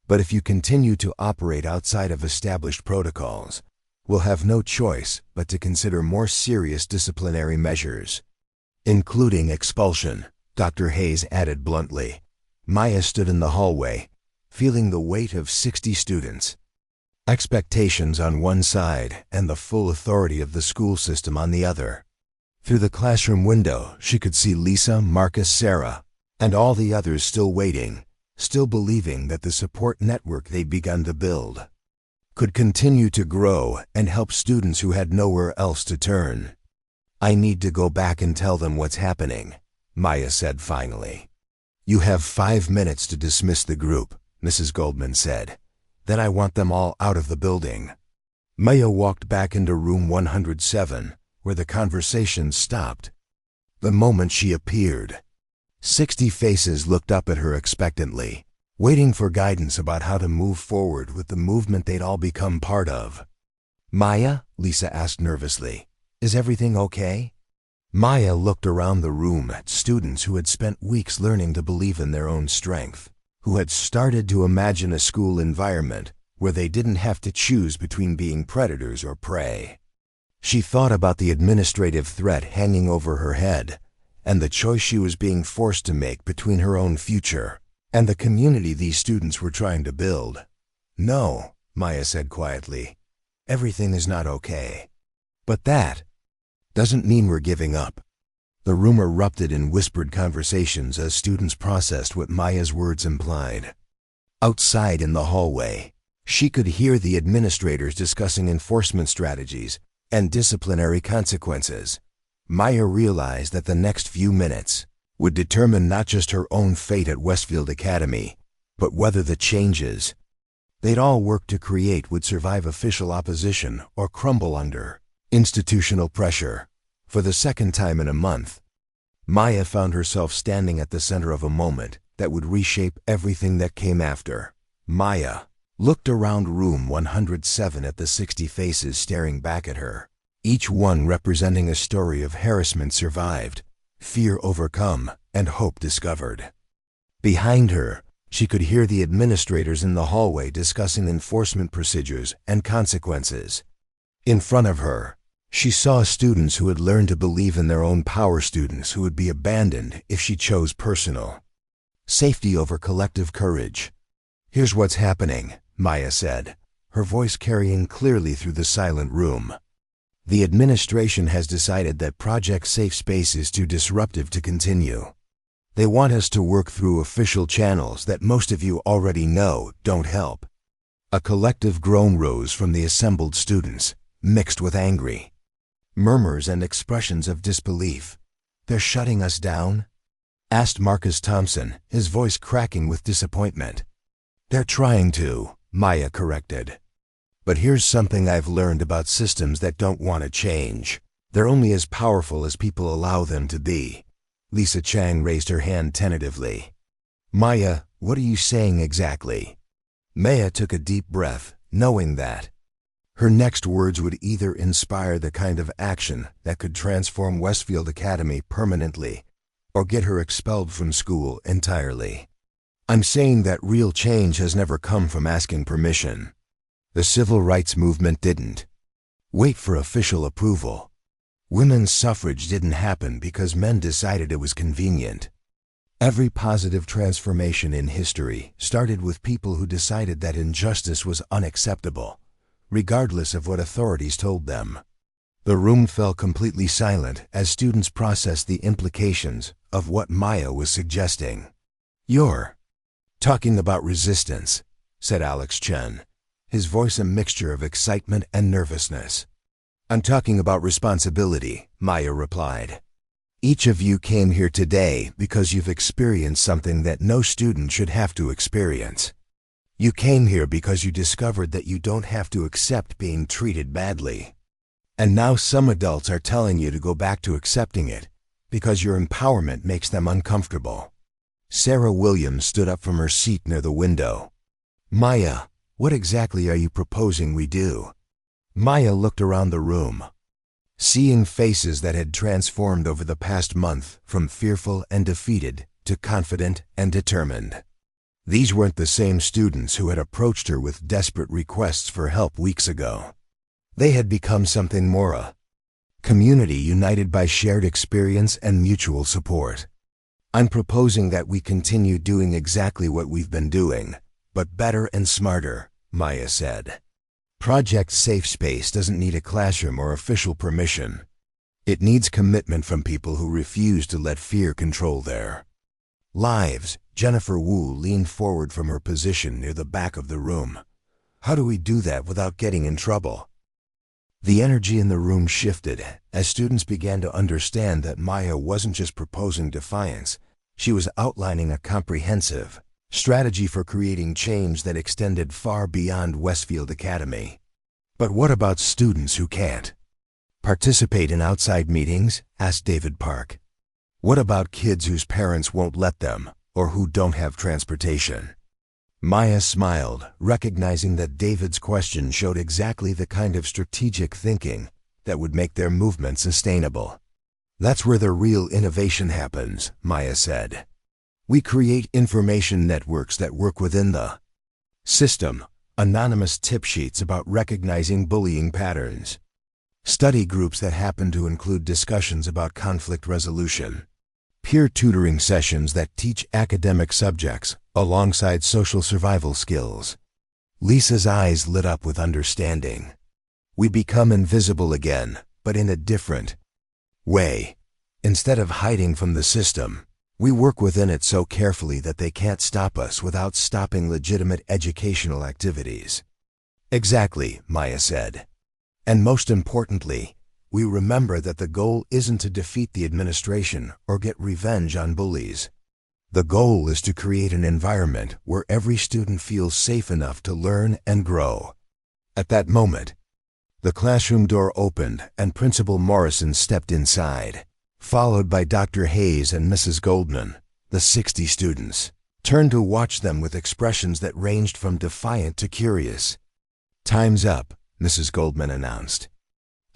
But if you continue to operate outside of established protocols, we'll have no choice but to consider more serious disciplinary measures, including expulsion, Dr. Hayes added bluntly. Maya stood in the hallway, feeling the weight of 60 students. Expectations on one side and the full authority of the school system on the other. Through the classroom window, she could see Lisa, Marcus, Sarah, and all the others still waiting, still believing that the support network they'd begun to build could continue to grow and help students who had nowhere else to turn. I need to go back and tell them what's happening, Maya said finally. You have 5 minutes to dismiss the group, Mrs. Goldman said. Then I want them all out of the building. Maya walked back into room 107, where the conversation stopped. The moment she appeared, 60 faces looked up at her expectantly, waiting for guidance about how to move forward with the movement they'd all become part of. Maya, Lisa asked nervously, is everything okay? Maya looked around the room at students who had spent weeks learning to believe in their own strength, who had started to imagine a school environment where they didn't have to choose between being predators or prey. She thought about the administrative threat hanging over her head and the choice she was being forced to make between her own future and the community these students were trying to build. No, Maya said quietly, everything is not okay. But that doesn't mean we're giving up. The room erupted in whispered conversations as students processed what Maya's words implied. Outside in the hallway, she could hear the administrators discussing enforcement strategies and disciplinary consequences. Maya realized that the next few minutes would determine not just her own fate at Westfield Academy, but whether the changes they'd all worked to create would survive official opposition or crumble under institutional pressure. For the second time in a month, Maya found herself standing at the center of a moment that would reshape everything that came after. Maya looked around room 107 at the 60 faces staring back at her, each one representing a story of harassment survived, fear overcome, and hope discovered. Behind her, she could hear the administrators in the hallway discussing enforcement procedures and consequences. In front of her, she saw students who had learned to believe in their own power, students who would be abandoned if she chose personal safety over collective courage. Here's what's happening, Maya said, her voice carrying clearly through the silent room. The administration has decided that Project Safe Space is too disruptive to continue. They want us to work through official channels that most of you already know don't help. A collective groan rose from the assembled students, mixed with angry murmurs and expressions of disbelief. They're shutting us down? Asked Marcus Thompson, his voice cracking with disappointment. They're trying to, Maya corrected. But here's something I've learned about systems that don't want to change. They're only as powerful as people allow them to be. Lisa Chang raised her hand tentatively. Maya, what are you saying exactly? Maya took a deep breath, knowing that her next words would either inspire the kind of action that could transform Westfield Academy permanently, or get her expelled from school entirely. I'm saying that real change has never come from asking permission. The civil rights movement didn't wait for official approval. Women's suffrage didn't happen because men decided it was convenient. Every positive transformation in history started with people who decided that injustice was unacceptable, regardless of what authorities told them. The room fell completely silent as students processed the implications of what Maya was suggesting. "You're talking about resistance," said Alex Chen, his voice a mixture of excitement and nervousness. "I'm talking about responsibility," Maya replied. "Each of you came here today because you've experienced something that no student should have to experience. You came here because you discovered that you don't have to accept being treated badly. And now some adults are telling you to go back to accepting it because your empowerment makes them uncomfortable." Sarah Williams stood up from her seat near the window. "Maya, what exactly are you proposing we do?" Maya looked around the room, seeing faces that had transformed over the past month from fearful and defeated to confident and determined. These weren't the same students who had approached her with desperate requests for help weeks ago. They had become something more, a community united by shared experience and mutual support. "I'm proposing that we continue doing exactly what we've been doing, but better and smarter," Maya said. "Project Safe Space doesn't need a classroom or official permission. It needs commitment from people who refuse to let fear control their lives." Jennifer Wu leaned forward from her position near the back of the room. "How do we do that without getting in trouble?" The energy in the room shifted as students began to understand that Maya wasn't just proposing defiance, she was outlining a comprehensive strategy for creating change that extended far beyond Westfield Academy. "But what about students who can't participate in outside meetings?" asked David Park. "What about kids whose parents won't let them, or who don't have transportation?" Maya smiled, recognizing that David's question showed exactly the kind of strategic thinking that would make their movement sustainable. "That's where the real innovation happens," Maya said. "We create information networks that work within the system, anonymous tip sheets about recognizing bullying patterns, study groups that happen to include discussions about conflict resolution, peer tutoring sessions that teach academic subjects alongside social survival skills." Lisa's eyes lit up with understanding. "We become invisible again, but in a different way. Instead of hiding from the system, we work within it so carefully that they can't stop us without stopping legitimate educational activities." "Exactly," Maya said. "And most importantly, we remember that the goal isn't to defeat the administration or get revenge on bullies. The goal is to create an environment where every student feels safe enough to learn and grow." At that moment, the classroom door opened and Principal Morrison stepped inside, followed by Dr. Hayes and Mrs. Goldman. The 60 students turned to watch them with expressions that ranged from defiant to curious. "Time's up," Mrs. Goldman announced.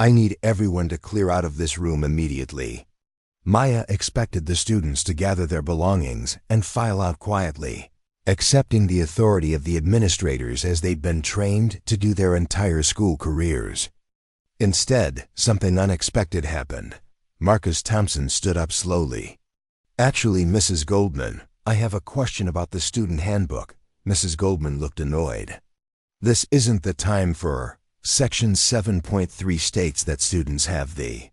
"I need everyone to clear out of this room immediately." Maya expected the students to gather their belongings and file out quietly, accepting the authority of the administrators as they'd been trained to do their entire school careers. Instead, something unexpected happened. Marcus Thompson stood up slowly. "Actually, Mrs. Goldman, I have a question about the student handbook." Mrs. Goldman looked annoyed. "This isn't the time for..." Section 7.3 states that students have the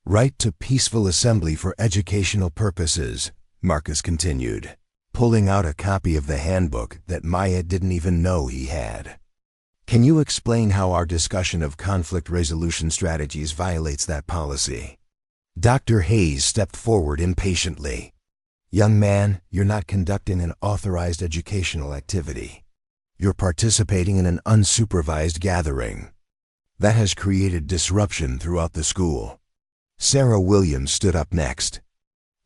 right to peaceful assembly for educational purposes, Marcus continued, pulling out a copy of the handbook that Maya didn't even know he had. "Can you explain how our discussion of conflict resolution strategies violates that policy?" Dr. Hayes stepped forward impatiently. "Young man, you're not conducting an authorized educational activity. You're participating in an unsupervised gathering. That has created disruption throughout the school." Sarah Williams stood up next.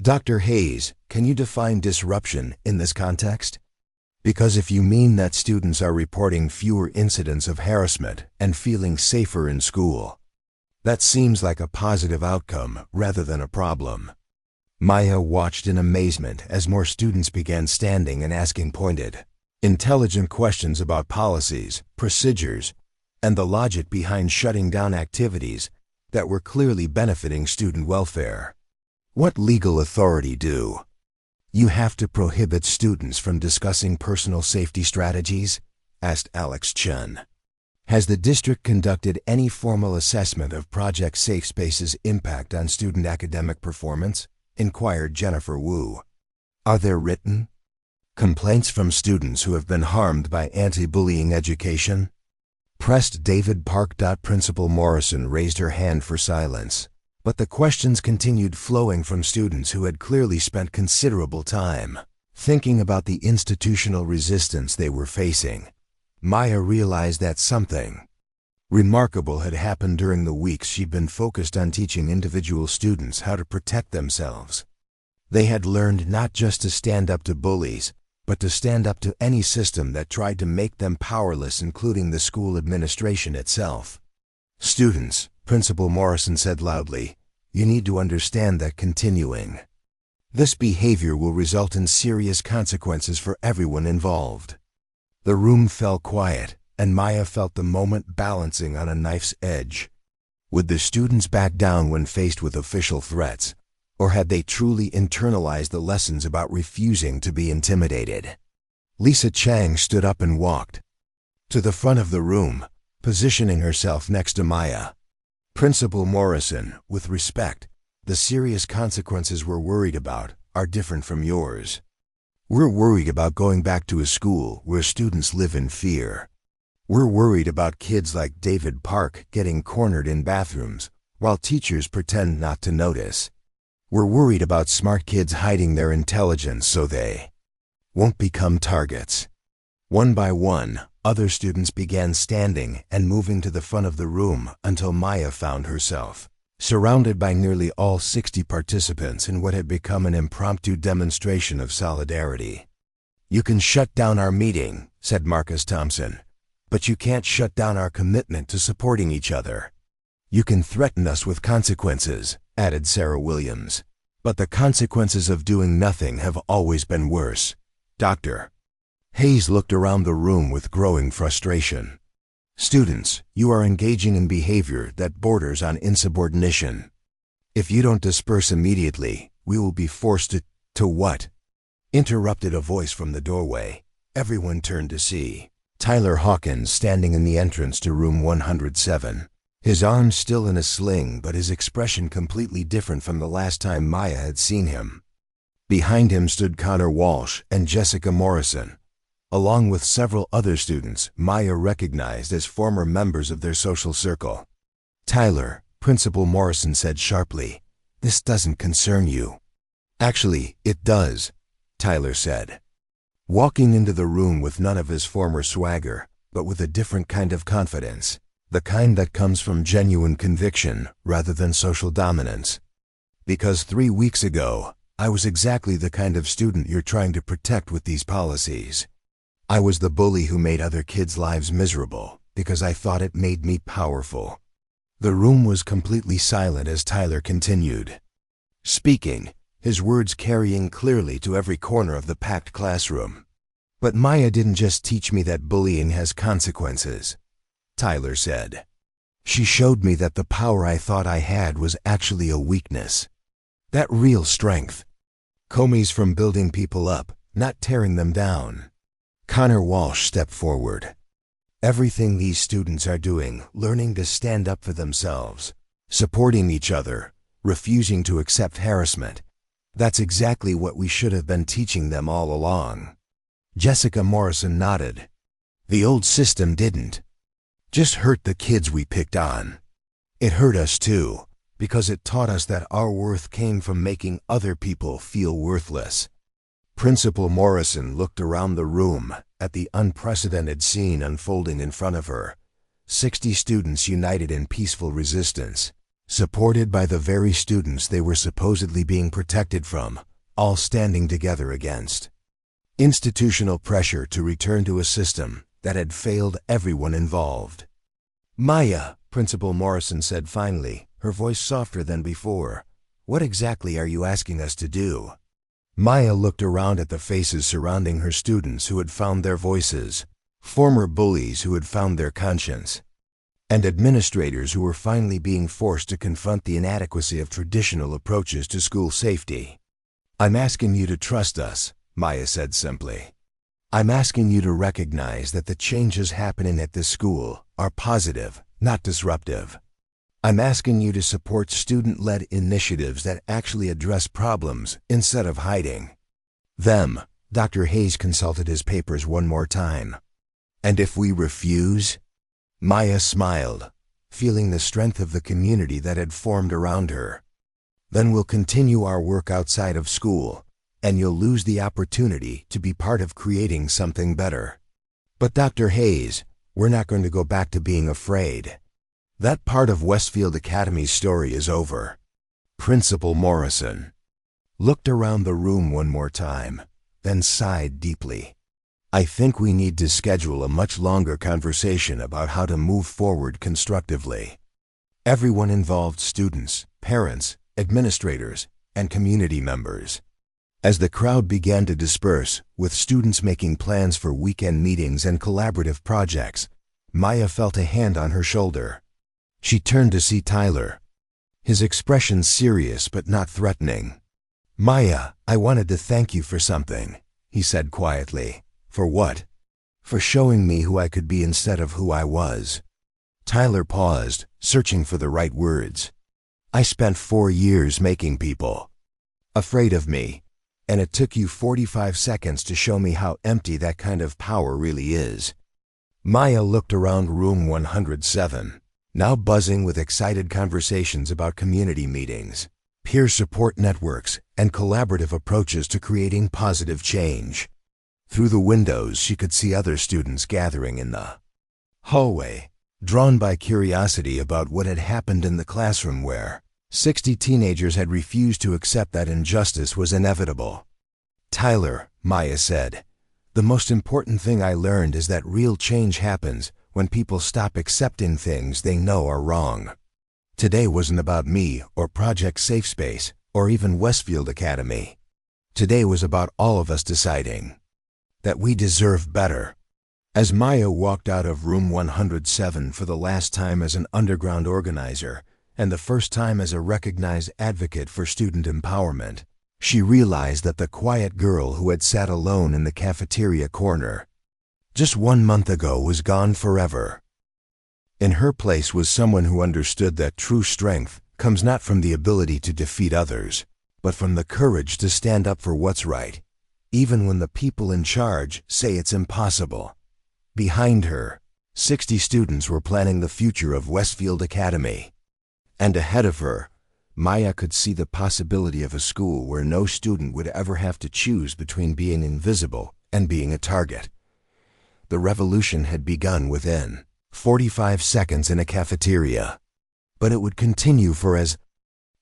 "Dr. Hayes, can you define disruption in this context? Because if you mean that students are reporting fewer incidents of harassment and feeling safer in school, that seems like a positive outcome rather than a problem." Maya watched in amazement as more students began standing and asking pointed, intelligent questions about policies, procedures, and the logic behind shutting down activities that were clearly benefiting student welfare. What legal authority do you have to prohibit students from discussing personal safety strategies? Asked Alex Chun. Has the district conducted any formal assessment of Project Safe Space's impact on student academic performance? Inquired Jennifer Wu. Are there written complaints from students who have been harmed by anti-bullying education? Pressed David Park. Principal Morrison raised her hand for silence, but the questions continued flowing from students who had clearly spent considerable time thinking about the institutional resistance they were facing. Maya realized that something remarkable had happened during the weeks she'd been focused on teaching individual students how to protect themselves. They had learned not just to stand up to bullies, but to stand up to any system that tried to make them powerless, including the school administration itself. Students, Principal Morrison said loudly, you need to understand that continuing this behavior will result in serious consequences for everyone involved. The room fell quiet, and Maya felt the moment balancing on a knife's edge. Would the students back down when faced with official threats, or had they truly internalized the lessons about refusing to be intimidated? Lisa Chang stood up and walked to the front of the room, positioning herself next to Maya. Principal Morrison, with respect, the serious consequences we're worried about are different from yours. We're worried about going back to a school where students live in fear. We're worried about kids like David Park getting cornered in bathrooms while teachers pretend not to notice. We're worried about smart kids hiding their intelligence so they won't become targets. One by one, other students began standing and moving to the front of the room until Maya found herself surrounded by nearly all 60 participants in what had become an impromptu demonstration of solidarity. You can shut down our meeting, said Marcus Thompson, but you can't shut down our commitment to supporting each other. You can threaten us with consequences, added Sarah Williams, but the consequences of doing nothing have always been worse. Dr. Hayes looked around the room with growing frustration. Students, you are engaging in behavior that borders on insubordination. If you don't disperse immediately, we will be forced to what? Interrupted a voice from the doorway. Everyone turned to see Tyler Hawkins standing in the entrance to room 107. His arms still in a sling, but his expression completely different from the last time Maya had seen him. Behind him stood Connor Walsh and Jessica Morrison, along with several other students Maya recognized as former members of their social circle. Tyler, Principal Morrison said sharply, this doesn't concern you. Actually, it does, Tyler said, walking into the room with none of his former swagger, but with a different kind of confidence, the kind that comes from genuine conviction rather than social dominance. Because 3 weeks ago, I was exactly the kind of student you're trying to protect with these policies. I was the bully who made other kids' lives miserable because I thought it made me powerful. The room was completely silent as Tyler continued speaking, his words carrying clearly to every corner of the packed classroom. But Maya didn't just teach me that bullying has consequences, Tyler said. She showed me that the power I thought I had was actually a weakness. That real strength comes from building people up, not tearing them down. Connor Walsh stepped forward. Everything these students are doing, learning to stand up for themselves, supporting each other, refusing to accept harassment, that's exactly what we should have been teaching them all along. Jessica Morrison nodded. The old system didn't just hurt the kids we picked on. It hurt us too, because it taught us that our worth came from making other people feel worthless. Principal Morrison looked around the room at the unprecedented scene unfolding in front of her. 60 students united in peaceful resistance, supported by the very students they were supposedly being protected from, all standing together against institutional pressure to return to a system that had failed everyone involved. Maya, Principal Morrison said finally, her voice softer than before, What exactly are you asking us to do? Maya looked around at the faces surrounding her students who had found their voices, former bullies who had found their conscience, and administrators who were finally being forced to confront the inadequacy of traditional approaches to school safety. I'm asking you to trust us, Maya said simply. I'm asking you to recognize that the changes happening at this school are positive, not disruptive. I'm asking you to support student-led initiatives that actually address problems instead of hiding them. Dr. Hayes consulted his papers one more time. And if we refuse? Maya smiled, feeling the strength of the community that had formed around her. Then we'll continue our work outside of school, and you'll lose the opportunity to be part of creating something better. But Dr. Hayes, we're not going to go back to being afraid. That part of Westfield Academy's story is over. Principal Morrison looked around the room one more time, then sighed deeply. I think we need to schedule a much longer conversation about how to move forward constructively. Everyone involved, students, parents, administrators, and community members. As the crowd began to disperse, with students making plans for weekend meetings and collaborative projects, Maya felt a hand on her shoulder. She turned to see Tyler, his expression serious but not threatening. Maya, I wanted to thank you for something, he said quietly. For what? For showing me who I could be instead of who I was. Tyler paused, searching for the right words. I spent 4 years making people afraid of me, and it took you 45 seconds to show me how empty that kind of power really is. Maya looked around room 107. Now buzzing with excited conversations about community meetings, peer support networks, and collaborative approaches to creating positive change. Through the windows, she could see other students gathering in the hallway, drawn by curiosity about what had happened in the classroom where 60 teenagers had refused to accept that injustice was inevitable. Tyler, Maya said, the most important thing I learned is that real change happens when people stop accepting things they know are wrong. Today wasn't about me or Project Safe Space or even Westfield Academy. Today was about all of us deciding that we deserve better. As Maya walked out of room 107 for the last time as an underground organizer and the first time as a recognized advocate for student empowerment, she realized that the quiet girl who had sat alone in the cafeteria corner just 1 month ago was gone forever. In her place was someone who understood that true strength comes not from the ability to defeat others, but from the courage to stand up for what's right, even when the people in charge say it's impossible. Behind her, 60 students were planning the future of Westfield Academy. And ahead of her, Maya could see the possibility of a school where no student would ever have to choose between being invisible and being a target. The revolution had begun within 45 seconds in a cafeteria, but it would continue for as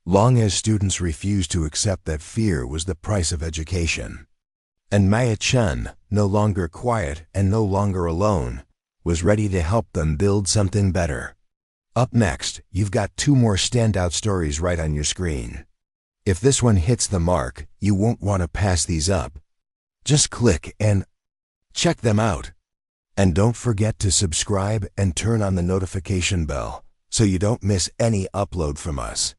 long as students refused to accept that fear was the price of education. And Maya Chen, no longer quiet and no longer alone, was ready to help them build something better. Up next, you've got 2 more standout stories right on your screen. If this one hits the mark, you won't want to pass these up. Just click and check them out. And don't forget to subscribe and turn on the notification bell so you don't miss any upload from us.